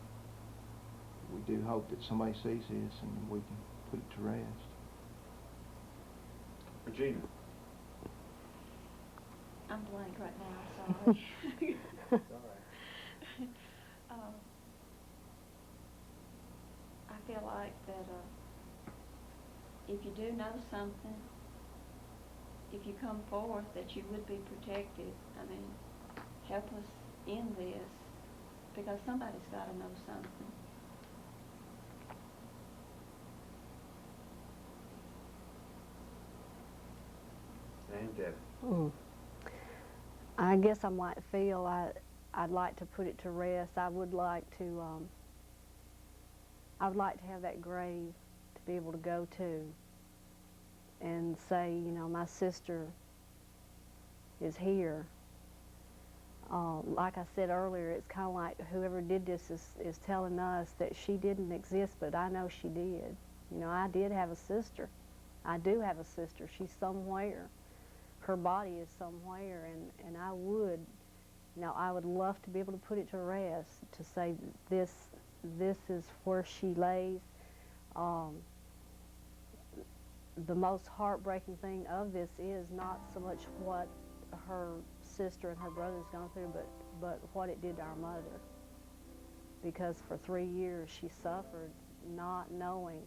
We do hope that somebody sees this and we can put it to rest. Regina. I'm blank right now, sorry. All right. I feel like that if you do know something, if you come forth, that you would be protected. I mean, help us in this, because somebody's got to know something. And Debbie. I guess I might feel I'd like to put it to rest. I would like to have that grave to be able to go to and say, you know, my sister is here. Like I said earlier, it's kind of like whoever did this is telling us that she didn't exist, but I know she did. You know, I did have a sister. I do have a sister. She's somewhere. Her body is somewhere, and I would, you know, I would love to be able to put it to rest, to say this is where she lays. The most heartbreaking thing of this is not so much what her sister and her brother's gone through, but what it did to our mother. Because for 3 years she suffered not knowing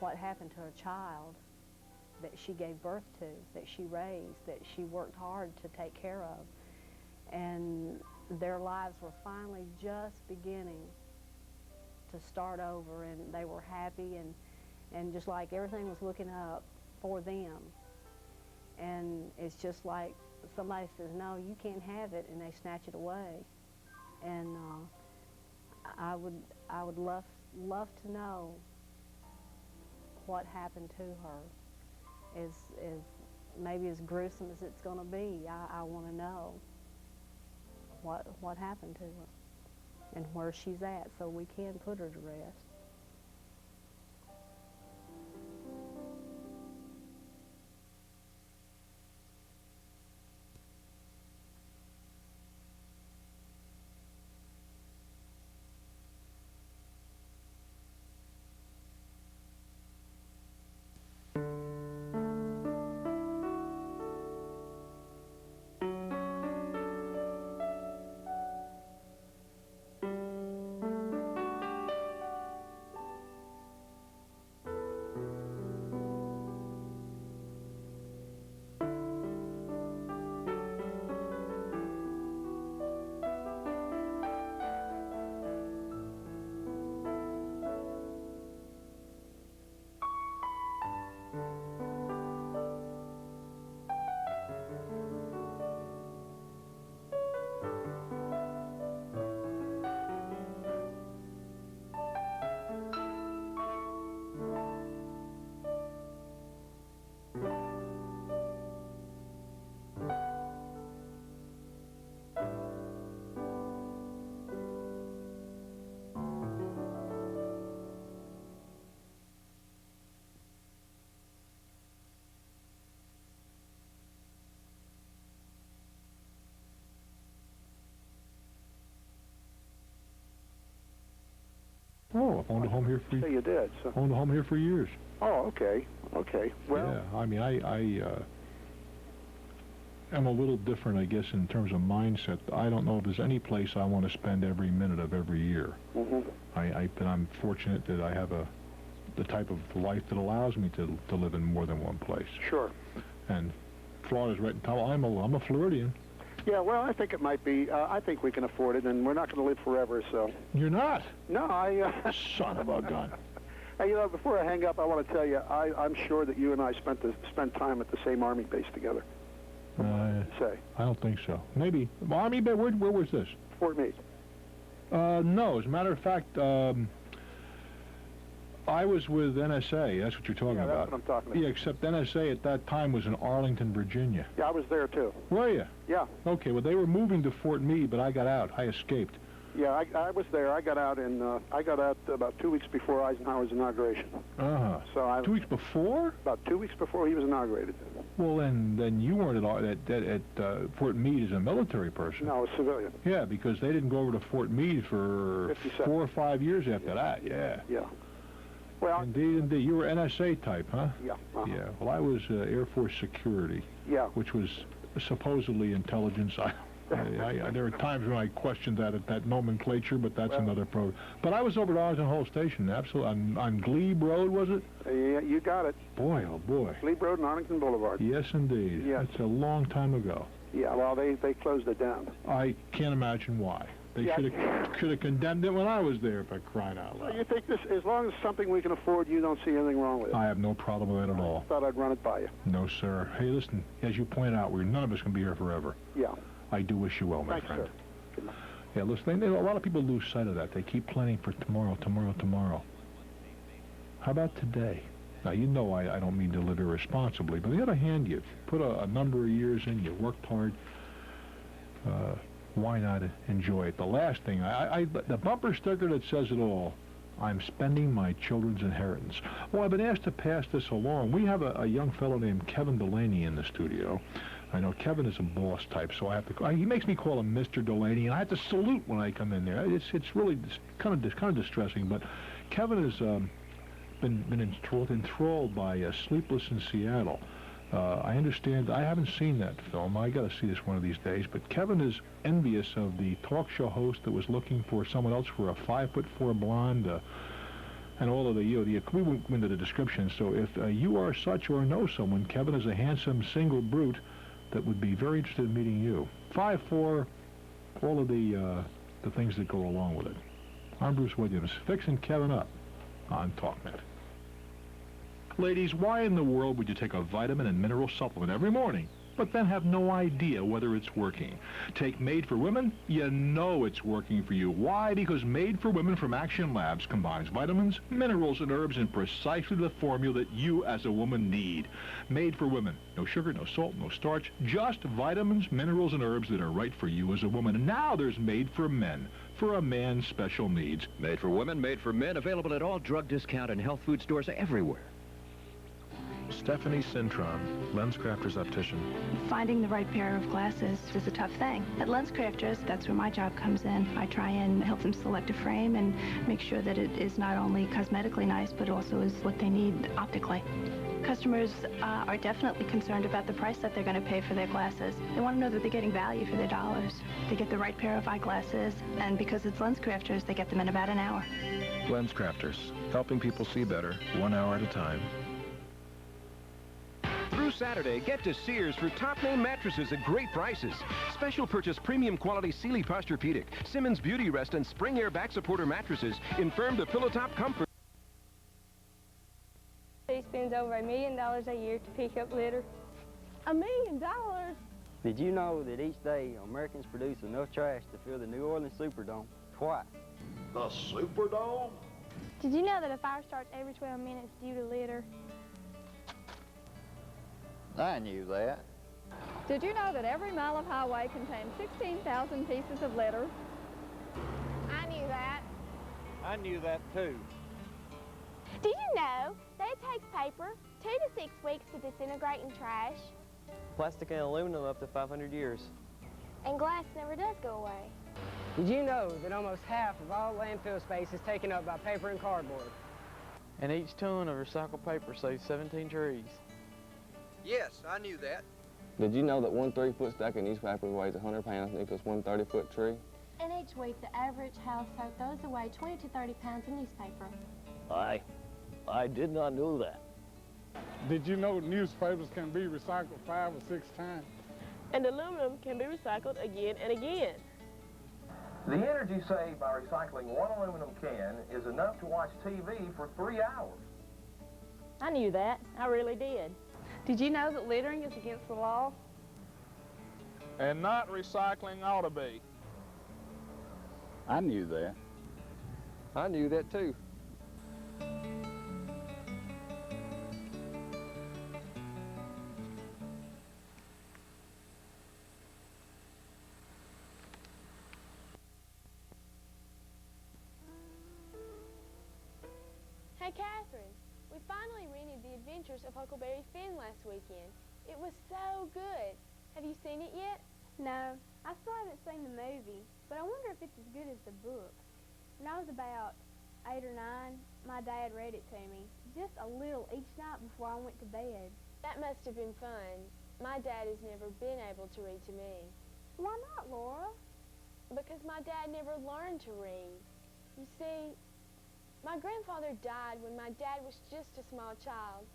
what happened to her child that she gave birth to, that she raised, that she worked hard to take care of. And their lives were finally just beginning to start over, and they were happy, and just like everything was looking up for them. And it's just like somebody says, no, you can't have it, and they snatch it away. And I would love to know what happened to her. As maybe as gruesome as it's going to be, I want to know what happened to her and where she's at, so we can put her to rest. Oh, I've owned a home here for So you did. So. owned a home here for years. Oh, okay. Okay. Well. Yeah, I mean, I am a little different, I guess, in terms of mindset. I don't know if there's any place I want to spend every minute of every year. But I'm fortunate that I have the type of life that allows me to live in more than one place. Sure. And Florida's right in town. I'm a Floridian. Yeah, well, I think it might be. I think we can afford it, and we're not going to live forever, so. You're not? No, I... Son of a gun. Hey, you know, before I hang up, I want to tell you, I'm sure that you and I spent time at the same Army base together. Say. I don't think so. Maybe. Army base? Where was this? Fort Meade. No, as a matter of fact, I was with NSA. That's what you're talking about. That's what I'm talking about. Yeah, except NSA at that time was in Arlington, Virginia. Yeah, I was there, too. Were you? Yeah. Okay, well, they were moving to Fort Meade, but I got out. I escaped. Yeah, I was there. I got out about 2 weeks before Eisenhower's inauguration. Uh-huh. So 2 weeks before? About 2 weeks before he was inaugurated. Well, then you weren't at Fort Meade as a military person. No, a civilian. Yeah, because they didn't go over to Fort Meade for 57. 4 or 5 years after that. Yeah. Yeah. Well, indeed. You were NSA type, huh? Yeah. Yeah. Well, I was Air Force Security. Yeah. Which was supposedly intelligence. There are times when I question that nomenclature, but that's another program. But I was over at Arlington Hall Station, absolutely, on Glebe Road, was it? Yeah, you got it. Boy, oh boy. Glebe Road and Arlington Boulevard. Yes, indeed. Yeah. That's a long time ago. Yeah, well, they closed it down. I can't imagine why. They should have condemned it when I was there, for crying out loud. You think this, as long as it's something we can afford, you don't see anything wrong with it? I have no problem with that at all. I thought I'd run it by you. No, sir. Hey, listen, as you point out, none of us can be here forever. Yeah. I do wish you well, my Thanks, friend. sir. Good night. Yeah, listen, a lot of people lose sight of that. They keep planning for tomorrow. How about today? Now, you know I don't mean to live irresponsibly, but on the other hand, you put a number of years in, you worked hard. Why not enjoy it? The last thing, the bumper sticker that says it all, I'm spending my children's inheritance. Well, I've been asked to pass this along. We have a young fellow named Kevin Delaney in the studio. I know Kevin is a boss type, so I have to. He makes me call him Mr. Delaney, and I have to salute when I come in there. It's really kind of distressing. But Kevin has been enthralled by Sleepless in Seattle. I understand. I haven't seen that film. I got to see this one of these days. But Kevin is envious of the talk show host that was looking for someone else for a 5'4" blonde. And all of we won't go into the description. So if you are such or know someone, Kevin is a handsome single brute that would be very interested in meeting you. 5'4", all of the things that go along with it. I'm Bruce Williams, fixing Kevin up on TalkNet. Ladies, why in the world would you take a vitamin and mineral supplement every morning, but then have no idea whether it's working? Take Made for Women, you know it's working for you. Why? Because Made for Women from Action Labs combines vitamins, minerals, and herbs in precisely the formula that you as a woman need. Made for Women. No sugar, no salt, no starch, just vitamins, minerals, and herbs that are right for you as a woman. And now there's Made for Men, for a man's special needs. Made for Women, Made for Men, available at all drug discount and health food stores everywhere. Stephanie Cintron, LensCrafters optician. Finding the right pair of glasses is a tough thing. At LensCrafters, that's where my job comes in. I try and help them select a frame and make sure that it is not only cosmetically nice, but also is what they need optically. Customers are definitely concerned about the price that they're going to pay for their glasses. They want to know that they're getting value for their dollars. They get the right pair of eyeglasses, and because it's LensCrafters, they get them in about an hour. LensCrafters, helping people see better, 1 hour at a time. Through Saturday, get to Sears for top-name mattresses at great prices. Special purchase premium quality Sealy Posturepedic, Simmons Beauty Rest, and Spring Air back supporter mattresses in firm to pillow top comfort. He spends over $1 million a year to pick up litter. $1 million? Did you know that each day Americans produce enough trash to fill the New Orleans Superdome twice? The Superdome? Did you know that a fire starts every 12 minutes due to litter? I knew that. Did you know that every mile of highway contains 16,000 pieces of litter? I knew that. I knew that too. Did you know that it takes paper 2 to 6 weeks to disintegrate in trash? Plastic and aluminum up to 500 years. And glass never does go away. Did you know that almost half of all landfill space is taken up by paper and cardboard? And each ton of recycled paper saves 17 trees. Yes, I knew that. Did you know that one 3-foot stack of newspaper weighs 100 pounds and equals one 30-foot tree? And each week, the average household throws away 20 to 30 pounds of newspaper. I did not know that. Did you know newspapers can be recycled 5 or 6 times? And aluminum can be recycled again and again. The energy saved by recycling one aluminum can is enough to watch TV for 3 hours. I knew that. I really did. Did you know that littering is against the law? And not recycling ought to be. I knew that. I knew that too. Hey, Catherine, we finally rented The Adventures of Huckleberry Finn last weekend. It was so good. Have you seen it yet? No, I still haven't seen the movie, but I wonder if it's as good as the book. When I was about 8 or 9, my dad read it to me, just a little each night before I went to bed. That must have been fun. My dad has never been able to read to me. Why not, Laura? Because my dad never learned to read. You see, my grandfather died when my dad was just a small child.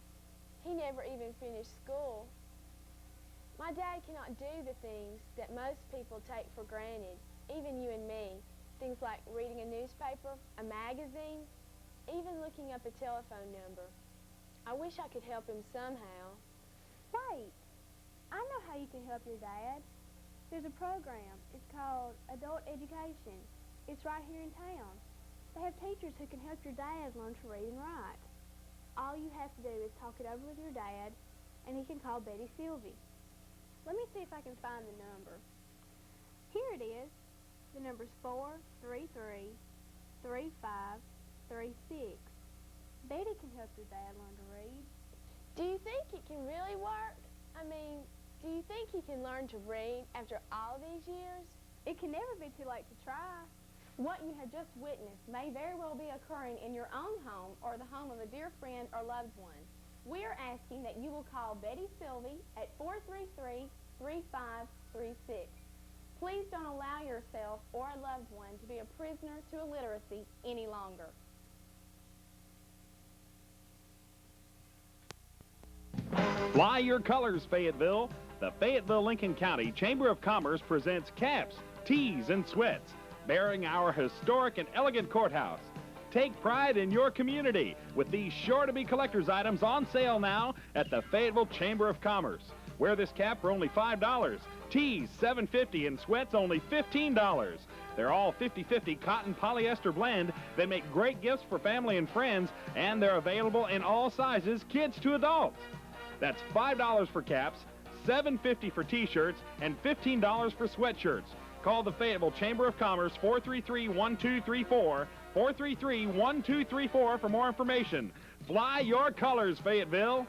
He never even finished school. My dad cannot do the things that most people take for granted, even you and me. Things like reading a newspaper, a magazine, even looking up a telephone number. I wish I could help him somehow. Wait, I know how you can help your dad. There's a program. It's called Adult Education. It's right here in town. They have teachers who can help your dad learn to read and write. All you have to do is talk it over with your dad, and he can call Betty Sylvie. Let me see if I can find the number. Here it is. The number's 433-3536. Betty can help your dad learn to read. Do you think it can really work? I mean, do you think he can learn to read after all these years? It can never be too late to try. What you have just witnessed may very well be occurring in your own home or the home of a dear friend or loved one. We are asking that you will call Betty Sylvie at 433-3536. Please don't allow yourself or a loved one to be a prisoner to illiteracy any longer. Fly your colors, Fayetteville. The Fayetteville-Lincoln County Chamber of Commerce presents caps, tees, and sweats bearing our historic and elegant courthouse. Take pride in your community with these sure-to-be collector's items on sale now at the Fayetteville Chamber of Commerce. Wear this cap for only $5, tees $7.50, and sweats only $15. They're all 50-50 cotton polyester blend. They make great gifts for family and friends, and they're available in all sizes, kids to adults. That's $5 for caps, $7.50 for t-shirts, and $15 for sweatshirts. Call the Fayetteville Chamber of Commerce 433-1234, 433-1234 for more information. Fly your colors, Fayetteville.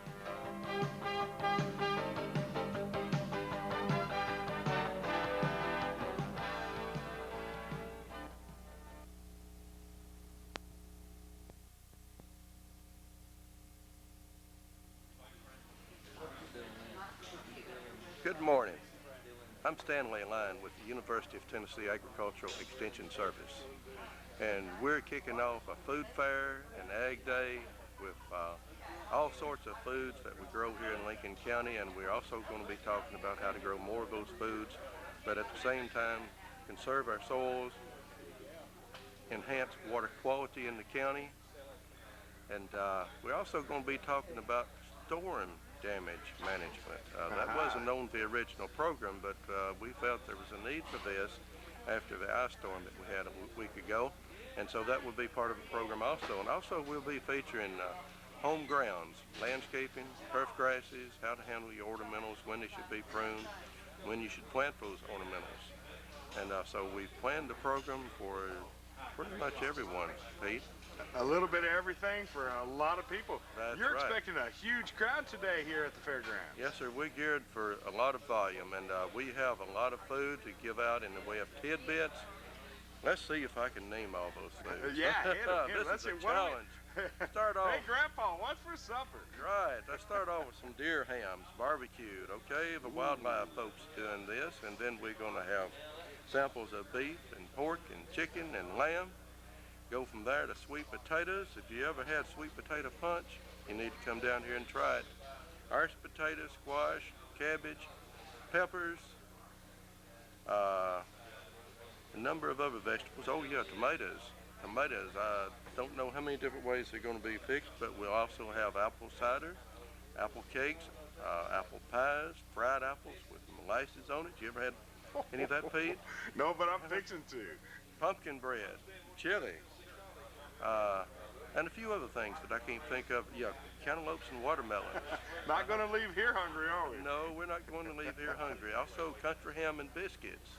Good morning. I'm Stanley Line with the University of Tennessee Agricultural Extension Service, and we're kicking off a food fair and ag day with all sorts of foods that we grow here in Lincoln County, and we're also going to be talking about how to grow more of those foods, but at the same time conserve our soils, enhance water quality in the county, and we're also going to be talking about storm damage management. That wasn't on the original program, but we felt there was a need for this after the ice storm that we had a week ago, and so that will be part of the program also. And also we'll be featuring home grounds, landscaping, turf grasses, how to handle your ornamentals, when they should be pruned, when you should plant those ornamentals. And so we've planned the program for pretty much everyone, Pete. A little bit of everything for a lot of people. That's You're right. expecting a huge crowd today here at the fairgrounds. Yes, sir. We're geared for a lot of volume, and we have a lot of food to give out in the way of tidbits. Let's see if I can name all those foods. Yeah, hit 'em. This Let's is a see, challenge. Start off. Hey, Grandpa, what's for supper? Right. Let's start off with some deer hams, barbecued. Okay, the wildlife folks doing this, and then we're going to have samples of beef and pork and chicken and lamb. Go from there to sweet potatoes. If you ever had sweet potato punch, you need to come down here and try it. Irish potatoes, squash, cabbage, peppers, a number of other vegetables. Oh yeah, tomatoes. Tomatoes, I don't know how many different ways they're going to be fixed, but we'll also have apple cider, apple cakes, apple pies, fried apples with molasses on it. You ever had any of that, Pete? No, but I'm fixing to. Pumpkin bread, chili, and a few other things that I can't think of. Yeah, cantaloupes and watermelons. Not going to leave here hungry, are we? No, we're not going to leave here hungry. Also, country ham and biscuits,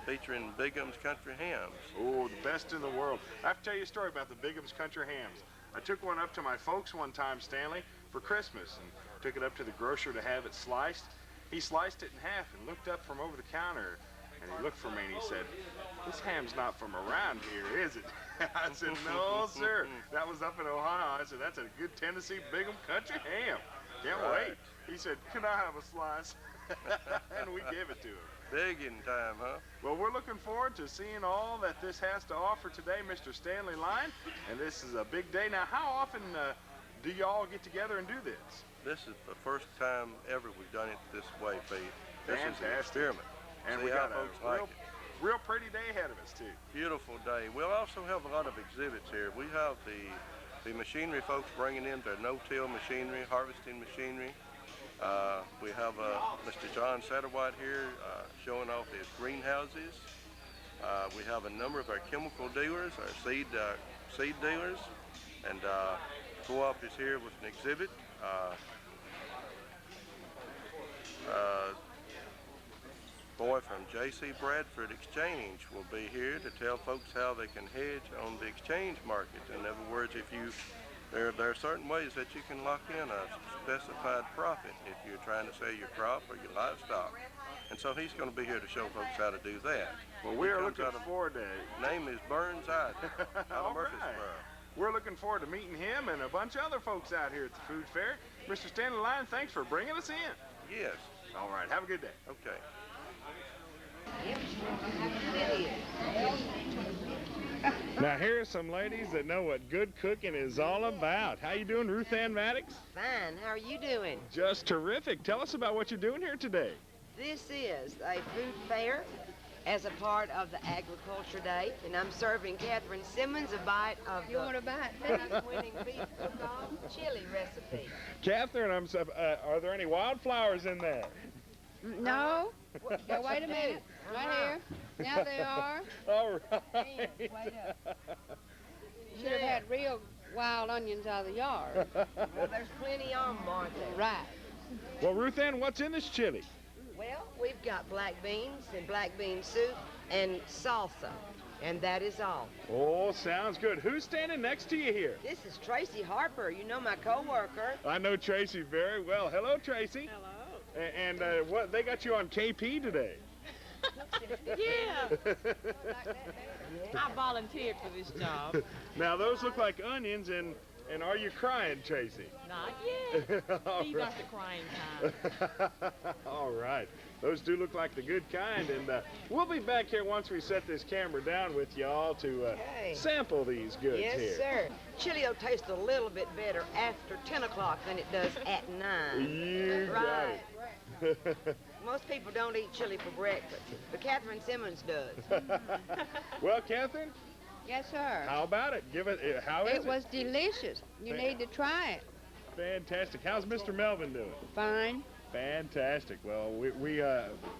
featuring Bigham's Country Hams. Oh, the best in the world. I have to tell you a story about the Bigham's Country Hams. I took one up to my folks one time, Stanley, for Christmas, and took it up to the grocer to have it sliced. He sliced it in half and looked up from over the counter, and he looked for me and he said, "This ham's not from around here, is it?" I said, "No, sir. That was up in Ohio." I said, "That's a good Tennessee Bigham Country ham. Can't wait." He said, "Can I have a slice?" And we give it to him. Big in time, huh? Well, we're looking forward to seeing all that this has to offer today, Mr. Stanley Line. And this is a big day. Now, how often do y'all get together and do this? This is the first time ever we've done it this way, Pete. This is an experiment. And See we how got folks a like it. real pretty day ahead of us, too. Beautiful day. We'll also have a lot of exhibits here. We have the machinery folks bringing in their no-till machinery, harvesting machinery. We have Mr. John Satterwhite here showing off his greenhouses. We have a number of our chemical dealers, our seed dealers, and Co-op is here with an exhibit. Boy from J.C. Bradford Exchange will be here to tell folks how they can hedge on the exchange market. In other words, there are certain ways that you can lock in a specified profit if you're trying to sell your crop or your livestock. And so he's going to be here to show folks how to do that. Well, we are looking forward to it. Name is Burns out of Murfreesboro. We're looking forward to meeting him and a bunch of other folks out here at the food fair. Mr. Stanley Line, thanks for bringing us in. Yes. All right, have a good day. Okay. Now here are some ladies that know what good cooking is all about. How you doing, Ruth Ann Maddox? Fine. How are you doing? Just terrific. Tell us about what you're doing here today. This is a food fair as a part of the Agriculture Day, and I'm serving Catherine Simmons a bite of You want a bite? winning beef cook-off chili recipe. Catherine, are there any wildflowers in there? No. Now, wait a minute. Right here. Now they are. All right. Wait up. Should have had real wild onions out of the yard. Well, there's plenty of them, aren't there? Right. Well, Ruth Ann, what's in this chili? Well, we've got black beans and black bean soup and salsa, and that is all. Oh, sounds good. Who's standing next to you here? This is Tracy Harper, you know, my co-worker. I know Tracy very well. Hello, Tracy. Hello. And what, they got you on KP today? Yeah. I volunteered for this job. Now, those look like onions, and are you crying, Tracy? Not yet. These aren't the crying kind. All right. Those do look like the good kind, and we'll be back here once we set this camera down with y'all to sample these goods yes, here. Yes, sir. Chili will taste a little bit better after 10 o'clock than it does at 9. You got it. Most people don't eat chili for breakfast, but Catherine Simmons does. Well, Catherine? Yes, sir. How about it? How is it? It was delicious. You need to try it. Fantastic. How's Mr. Melvin doing? Fine. Fantastic. Well, we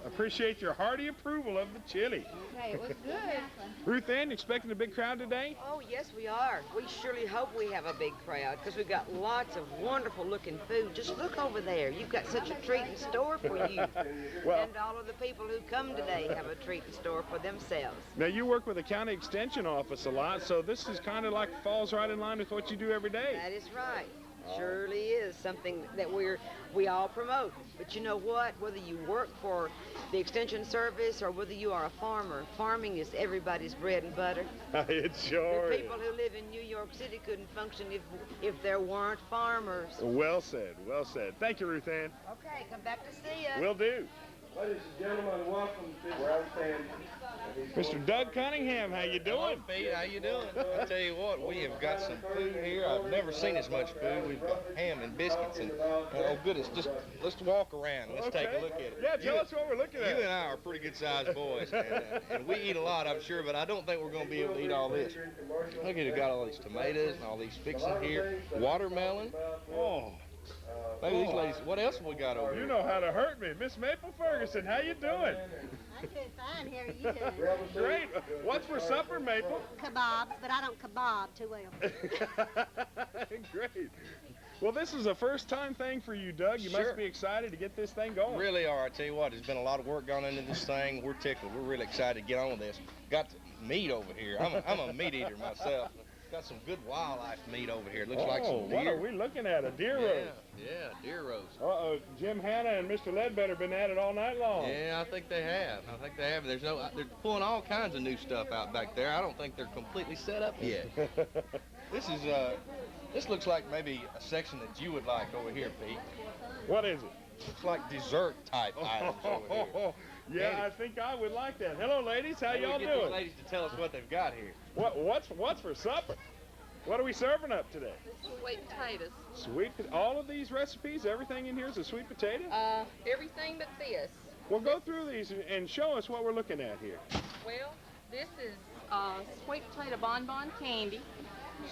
appreciate your hearty approval of the chili. Hey, it was good. Ruth Ann, expecting a big crowd today? Oh, yes, we are. We surely hope we have a big crowd because we've got lots of wonderful looking food. Just look over there. You've got such a treat in store for you. Well, and all of the people who come today have a treat in store for themselves. Now, you work with the county extension office a lot, so this is kind of like falls right in line with what you do every day. That is right. Surely is something that we all promote. But you know what? Whether you work for the Extension Service or whether you are a farmer, farming is everybody's bread and butter. It sure The people who live in New York City couldn't function if there weren't farmers. Well said, well said. Thank you, Ruth Ann. Okay, come back to see us. Will do. Ladies and gentlemen, welcome to where I'm standing. Mr. Doug Cunningham, how you doing? Hello, Pete. How you doing? I tell you what, we have got some food here. I've never seen as much food. We've got ham and biscuits and oh goodness, just let's walk around. Let's take a look at it. Yeah, tell us what we're looking at. You and I are pretty good sized boys, and we eat a lot, I'm sure, but I don't think we're going to be able to eat all this. Look at it, got all these tomatoes and all these fixing here. Watermelon. Oh. Maybe these ladies, what else have we got over here? You know how to hurt me. Miss Maple Ferguson, how you doing? I'm doing fine. How are you doing? Great. What's for supper, Maple? Kebabs, but I don't kebab too well. Great. Well, this is a first-time thing for you, Doug. You must be excited to get this thing going. Really are. I tell you what, there's been a lot of work gone into this thing. We're tickled. We're really excited to get on with this. Got meat over here. I'm a meat eater myself. Got some good wildlife meat over here. It looks like some deer. What are we looking at? A deer roast? Yeah, deer roast. Uh-oh, Jim Hanna and Mr. Ledbetter been at it all night long. Yeah, I think they have. They're pulling all kinds of new stuff out back there. I don't think they're completely set up yet. This looks like maybe a section that you would like over here, Pete. What is it? Looks like dessert type items over here. Yeah, I think I would like that. Hello, ladies. How Maybe y'all we get doing? these ladies to tell us what they've got here. What's for supper? What are we serving up today? Sweet potatoes. All of these recipes, everything in here is a sweet potato? Everything but this. Well, go through these and show us what we're looking at here. Well, this is sweet potato bonbon candy.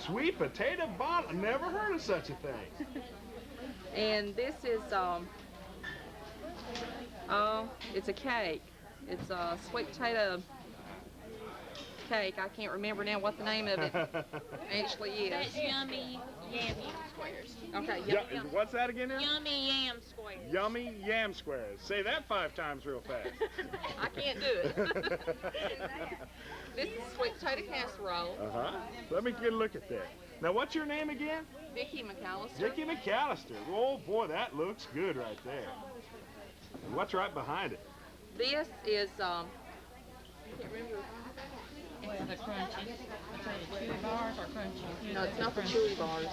Sweet potato bonbon? Never heard of such a thing. And this is, it's a cake. It's a sweet potato cake. I can't remember now what the name of it actually is. That's yummy yam squares. Okay, yummy. What's that again now? Yummy yam squares. Yummy yam squares. Say that 5 times real fast. I can't do it. This is sweet potato casserole. Let me get a look at that. Now, what's your name again? Vicki McAllister. Vicki McAllister. Oh, boy, that looks good right there. And what's right behind it? This is, I can't remember. It's the crunchies. Chewy bars or crunchies? No, it's not the chewy bars.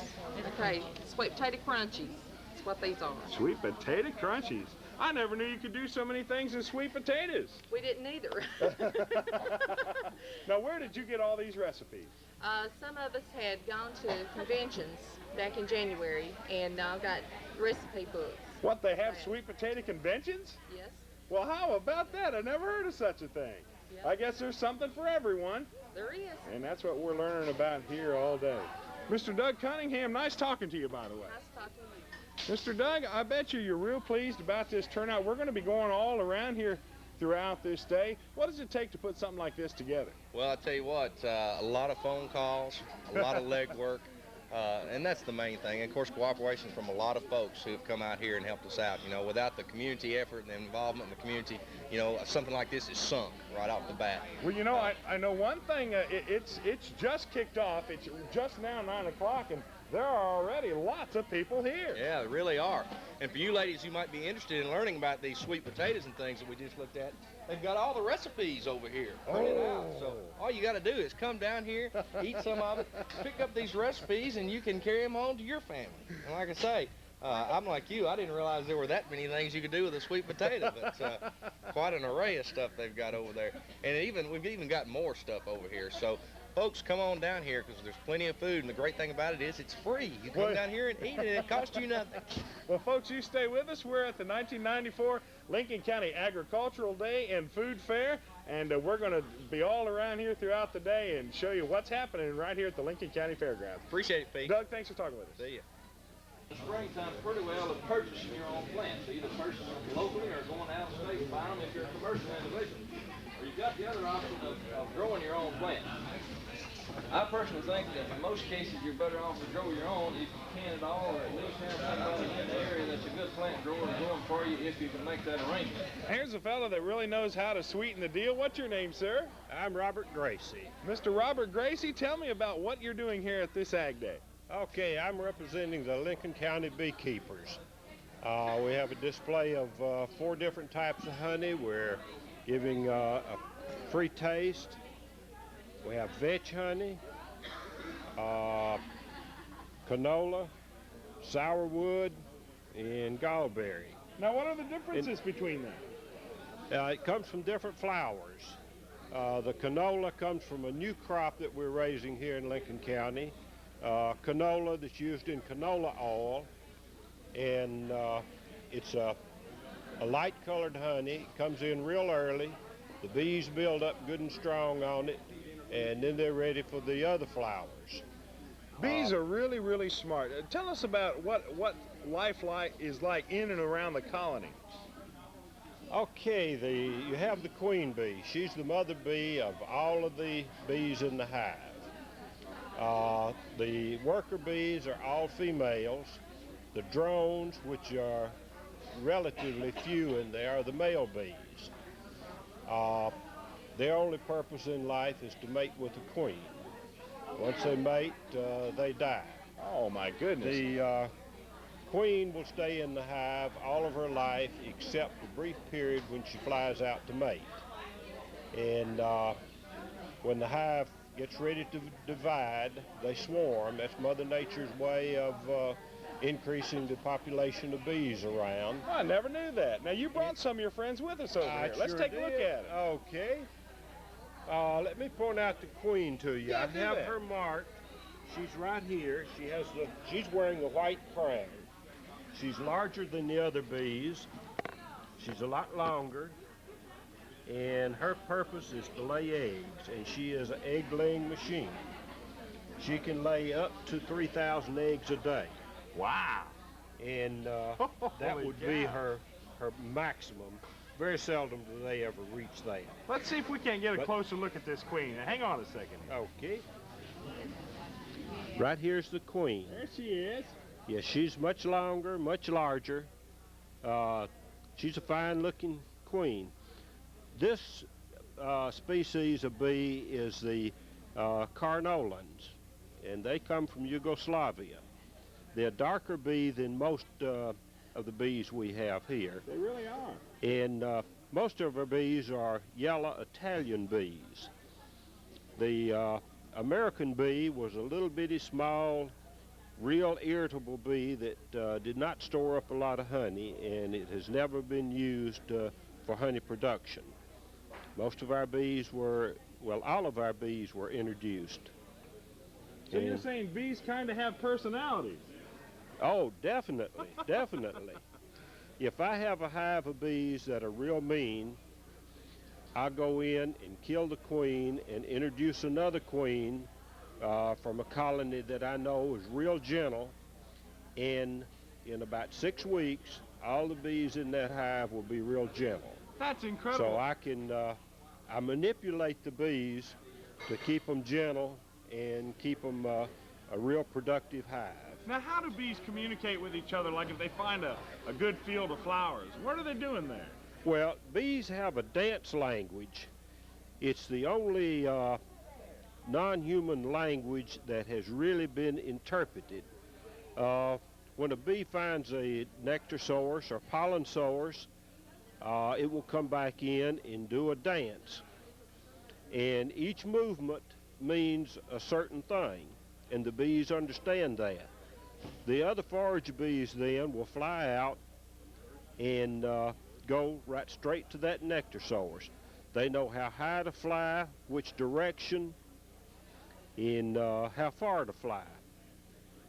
Okay, sweet potato crunchies. That's what these are. Sweet potato crunchies. I never knew you could do so many things in sweet potatoes. We didn't either. Now, where did you get all these recipes? Some of us had gone to conventions back in January and got recipe books. What, they have sweet potato conventions? Yes. Well, how about that? I never heard of such a thing. Yep. I guess there's something for everyone. There is. And that's what we're learning about here all day. Mr. Doug Cunningham, nice talking to you, by the way. Nice talking to you. Mr. Doug, I bet you're real pleased about this turnout. We're going to be going all around here throughout this day. What does it take to put something like this together? Well, I tell you what, a lot of phone calls, a lot of legwork, and that's the main thing. And of course, cooperation from a lot of folks who have come out here and helped us out. You know, without the community effort and the involvement in the community, you know, something like this is sunk right off the bat. Well, you know, I know one thing. It's just kicked off. It's just now 9 o'clock, and there are already lots of people here. Yeah, there really are. And for you ladies who might be interested in learning about these sweet potatoes and things that we just looked at, they've got all the recipes over here printed out. So all you got to do is come down here, eat some of it, pick up these recipes, and you can carry them home to your family. And like I say, I'm like you. I didn't realize there were that many things you could do with a sweet potato. But quite an array of stuff they've got over there. And we've even got more stuff over here. So folks, come on down here because there's plenty of food, and the great thing about it is it's free. You come down here and eat it, and it costs you nothing. Well, folks, you stay with us. We're at the 1994 Lincoln County Agricultural Day and Food Fair, and we're going to be all around here throughout the day and show you what's happening right here at the Lincoln County Fairgrounds. Appreciate it, Pete. Doug, thanks for talking with us. See ya. The springtime's pretty well at purchasing your own plants, either purchasing them locally or going out of state and buying them if you're a commercial individual. Or you've got the other option of growing your own plants. I personally think that in most cases you're better off to grow your own if you can at all, or at least have somebody in the area that's a good plant grower to grow them for you if you can make that arrangement. Here's a fellow that really knows how to sweeten the deal. What's your name, sir? I'm Robert Gracie. Mr. Robert Gracie, tell me about what you're doing here at this Ag Day. Okay, I'm representing the Lincoln County beekeepers. We have a display of 4 different types of honey. We're giving a free taste. We have vetch honey, canola, sourwood, and gallberry. Now, what are the differences between them? It comes from different flowers. The canola comes from a new crop that we're raising here in Lincoln County. Canola that's used in canola oil, and it's a light colored honey. It comes in real early. The bees build up good and strong on it, and then they're ready for the other flowers. Bees are really, really smart. Tell us about what life is like in and around the colony. Okay, you have the queen bee. She's the mother bee of all of the bees in the hive. The worker bees are all females. The drones, which are relatively few in there, are the male bees. Their only purpose in life is to mate with the queen. Once they mate, they die. Oh, my goodness. The queen will stay in the hive all of her life except the brief period when she flies out to mate. And when the hive gets ready to divide, they swarm. That's Mother Nature's way of increasing the population of bees around. I never knew that. Now, you brought some of your friends with us over here. Let's sure take a look at it. Okay. Let me point out the queen to you. Yeah, I have her marked. She's right here. She's wearing a white crown. She's larger than the other bees. She's a lot longer. And her purpose is to lay eggs, and she is an egg-laying machine. She can lay up to 3,000 eggs a day. Wow. And that would be her maximum. Very seldom do they ever reach that. Let's see if we can't get a closer look at this queen. Hang on a second. Okay. Right here's the queen. There she is. Yeah, she's much longer, much larger. She's a fine-looking queen. This species of bee is the Carnolans, and they come from Yugoslavia. They're a darker bee than most of the bees we have here. They really are. And most of our bees are yellow Italian bees. The American bee was a little bitty small, real irritable bee that did not store up a lot of honey, and it has never been used for honey production. Most of our bees were, well, all of our bees were introduced. So you're saying bees kind of have personalities? Oh, definitely, definitely. If I have a hive of bees that are real mean, I'll go in and kill the queen and introduce another queen from a colony that I know is real gentle, and in about 6 weeks, all the bees in that hive will be real gentle. That's incredible. So I can, I manipulate the bees to keep them gentle and keep them a real productive hive. Now, how do bees communicate with each other, like if they find a good field of flowers? What are they doing there? Well, bees have a dance language. It's the only non-human language that has really been interpreted. When a bee finds a nectar source or pollen source, it will come back in and do a dance. And each movement means a certain thing, and the bees understand that. The other forager bees then will fly out and go right straight to that nectar source. They know how high to fly, which direction, and how far to fly.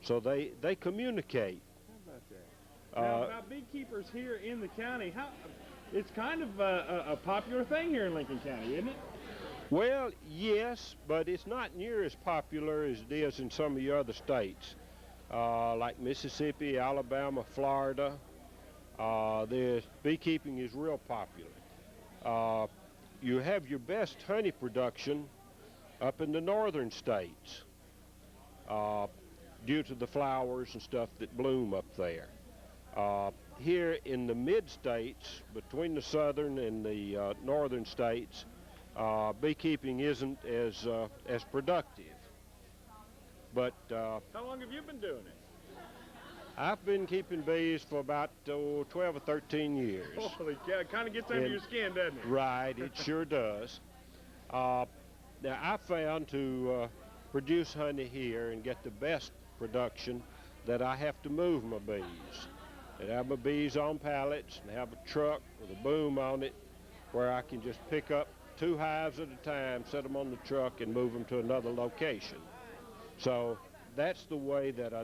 So they communicate. How about that? Now, about beekeepers here in the county, it's kind of a popular thing here in Lincoln County, isn't it? Well, yes, but it's not near as popular as it is in some of the other states, like Mississippi, Alabama, Florida. Beekeeping is real popular. You have your best honey production up in the northern states due to the flowers and stuff that bloom up there. Here in the mid-states, between the southern and the northern states, beekeeping isn't as productive. But how long have you been doing it? I've been keeping bees for about 12 or 13 years. Holy cow, it kind of gets under your skin, doesn't it? Right, it sure does. Now, I found to produce honey here and get the best production that I have to move my bees. And have my bees on pallets and have a truck with a boom on it where I can just pick up 2 hives at a time, set them on the truck, and move them to another location. So that's the way that I